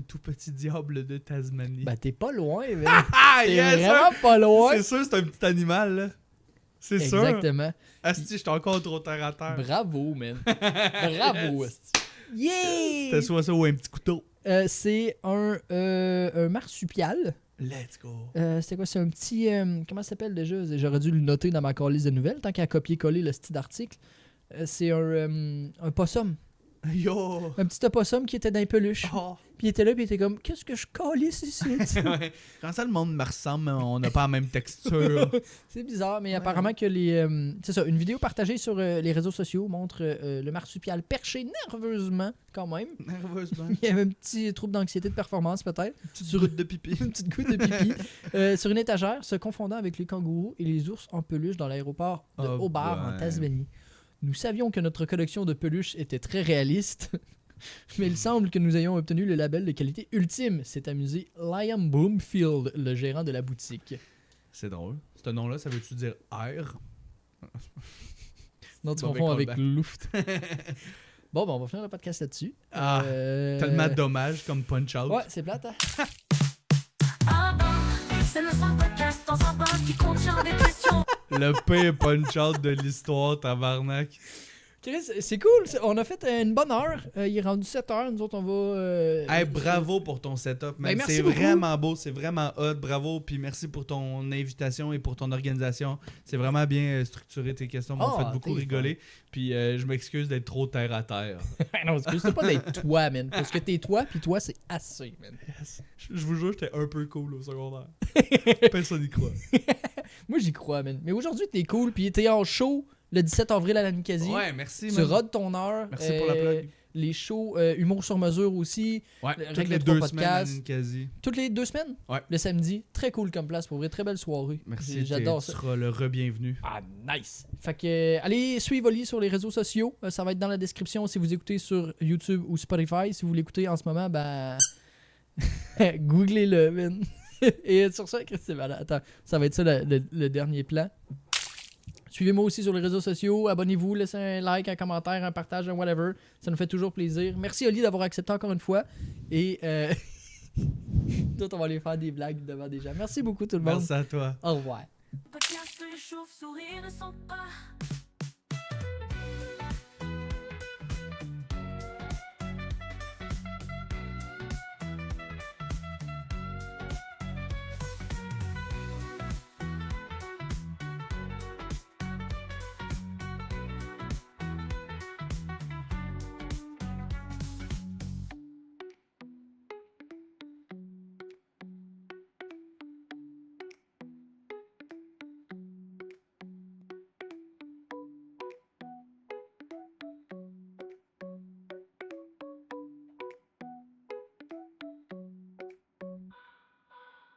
tout petit diable de Tasmanie. Ben, t'es pas loin, mais. ah, T'es yes, vraiment pas loin. C'est sûr, c'est un petit animal, là. C'est sûr. Exactement. Asti, j'étais encore trop terre à terre. Bravo, man. Bravo, esti. C'était Yeah! soit ça ou un petit couteau. C'est un marsupial. Let's go. C'était quoi? C'est un petit... comment ça s'appelle déjà? J'aurais dû le noter dans ma calice de nouvelles, tant qu'à copier-coller le style d'article. C'est un possum. Yo! Un petit opossum qui était dans les peluches. Oh. Puis il était là, puis il était comme, qu'est-ce que je calisse ici? Ouais. Quand ça, le monde me ressemble, on n'a pas la même texture. C'est bizarre, mais apparemment que les... c'est ça, une vidéo partagée sur les réseaux sociaux montre le marsupial perché nerveusement, quand même. Nerveusement. Il y avait un petit trouble d'anxiété de performance, peut-être. Petite goutte de pipi. Une petite goutte de pipi. Sur une étagère, se confondant avec les kangourous et les ours en peluche dans l'aéroport de Oh Hobart, boy. en Tasmanie. Nous savions que notre collection de peluches était très réaliste, mais il semble que nous ayons obtenu le label de qualité ultime, s'est amusé Liam Bloomfield, le gérant de la boutique. C'est drôle. Ce nom-là, ça veut-tu dire air? Non, tu Mauvais confonds avec callback. Luft. Bon, ben, on va finir le podcast là-dessus. Ah, tellement dommage comme punch-out. Ouais, c'est plate, hein? Ah ben, c'est le seul podcast dans un bar qui contient des questions. Le pire punch-out de l'histoire, tabarnak. Chris, c'est cool. On a fait une bonne heure. Il est rendu 7 heures. Nous autres, on va... Hey, bravo pour ton setup, man. Ben, merci C'est beaucoup. vraiment beau, c'est vraiment hot. Bravo, puis merci pour ton invitation et pour ton organisation. C'est vraiment bien structuré, tes questions m'ont Ah, fait beaucoup t'es rigoler. Puis je m'excuse d'être trop terre à terre. non, excuse-toi pas d'être toi, man. Parce que t'es toi, puis toi, c'est assez, man. Je vous jure, j'étais un peu cool au secondaire. Personne n'y croit. Moi, j'y crois, man. Mais aujourd'hui, t'es cool, puis t'es en show le 17 avril à la Nicasie. Ouais, merci, Tu man. rodes ton heure. Merci pour la plug. Les shows Humour sur mesure aussi. Ouais, Règle toutes de les trois 2 semaines à podcasts. Ninkasi. Toutes les 2 semaines? Ouais. Le samedi. Très cool comme place, pour vrai. Très belle soirée. Merci, J'adore tu ça. seras le re-bienvenu. Ah, nice. Fait que, allez suivre Oli sur les réseaux sociaux. Ça va être dans la description si vous écoutez sur YouTube ou Spotify. Si vous l'écoutez en ce moment, ben. Googlez-le, man. Et sur ça, Chris, c'est malade. Attends, ça va être ça le dernier plan. Suivez-moi aussi sur les réseaux sociaux. Abonnez-vous, laissez un like, un commentaire, un partage, un whatever. Ça nous fait toujours plaisir. Merci, Oli, d'avoir accepté encore une fois. Et. Tout, on va aller faire des blagues devant des gens. Merci beaucoup, tout le monde. Merci à toi. Au revoir. Podcast, les chauves-souris ne sont pas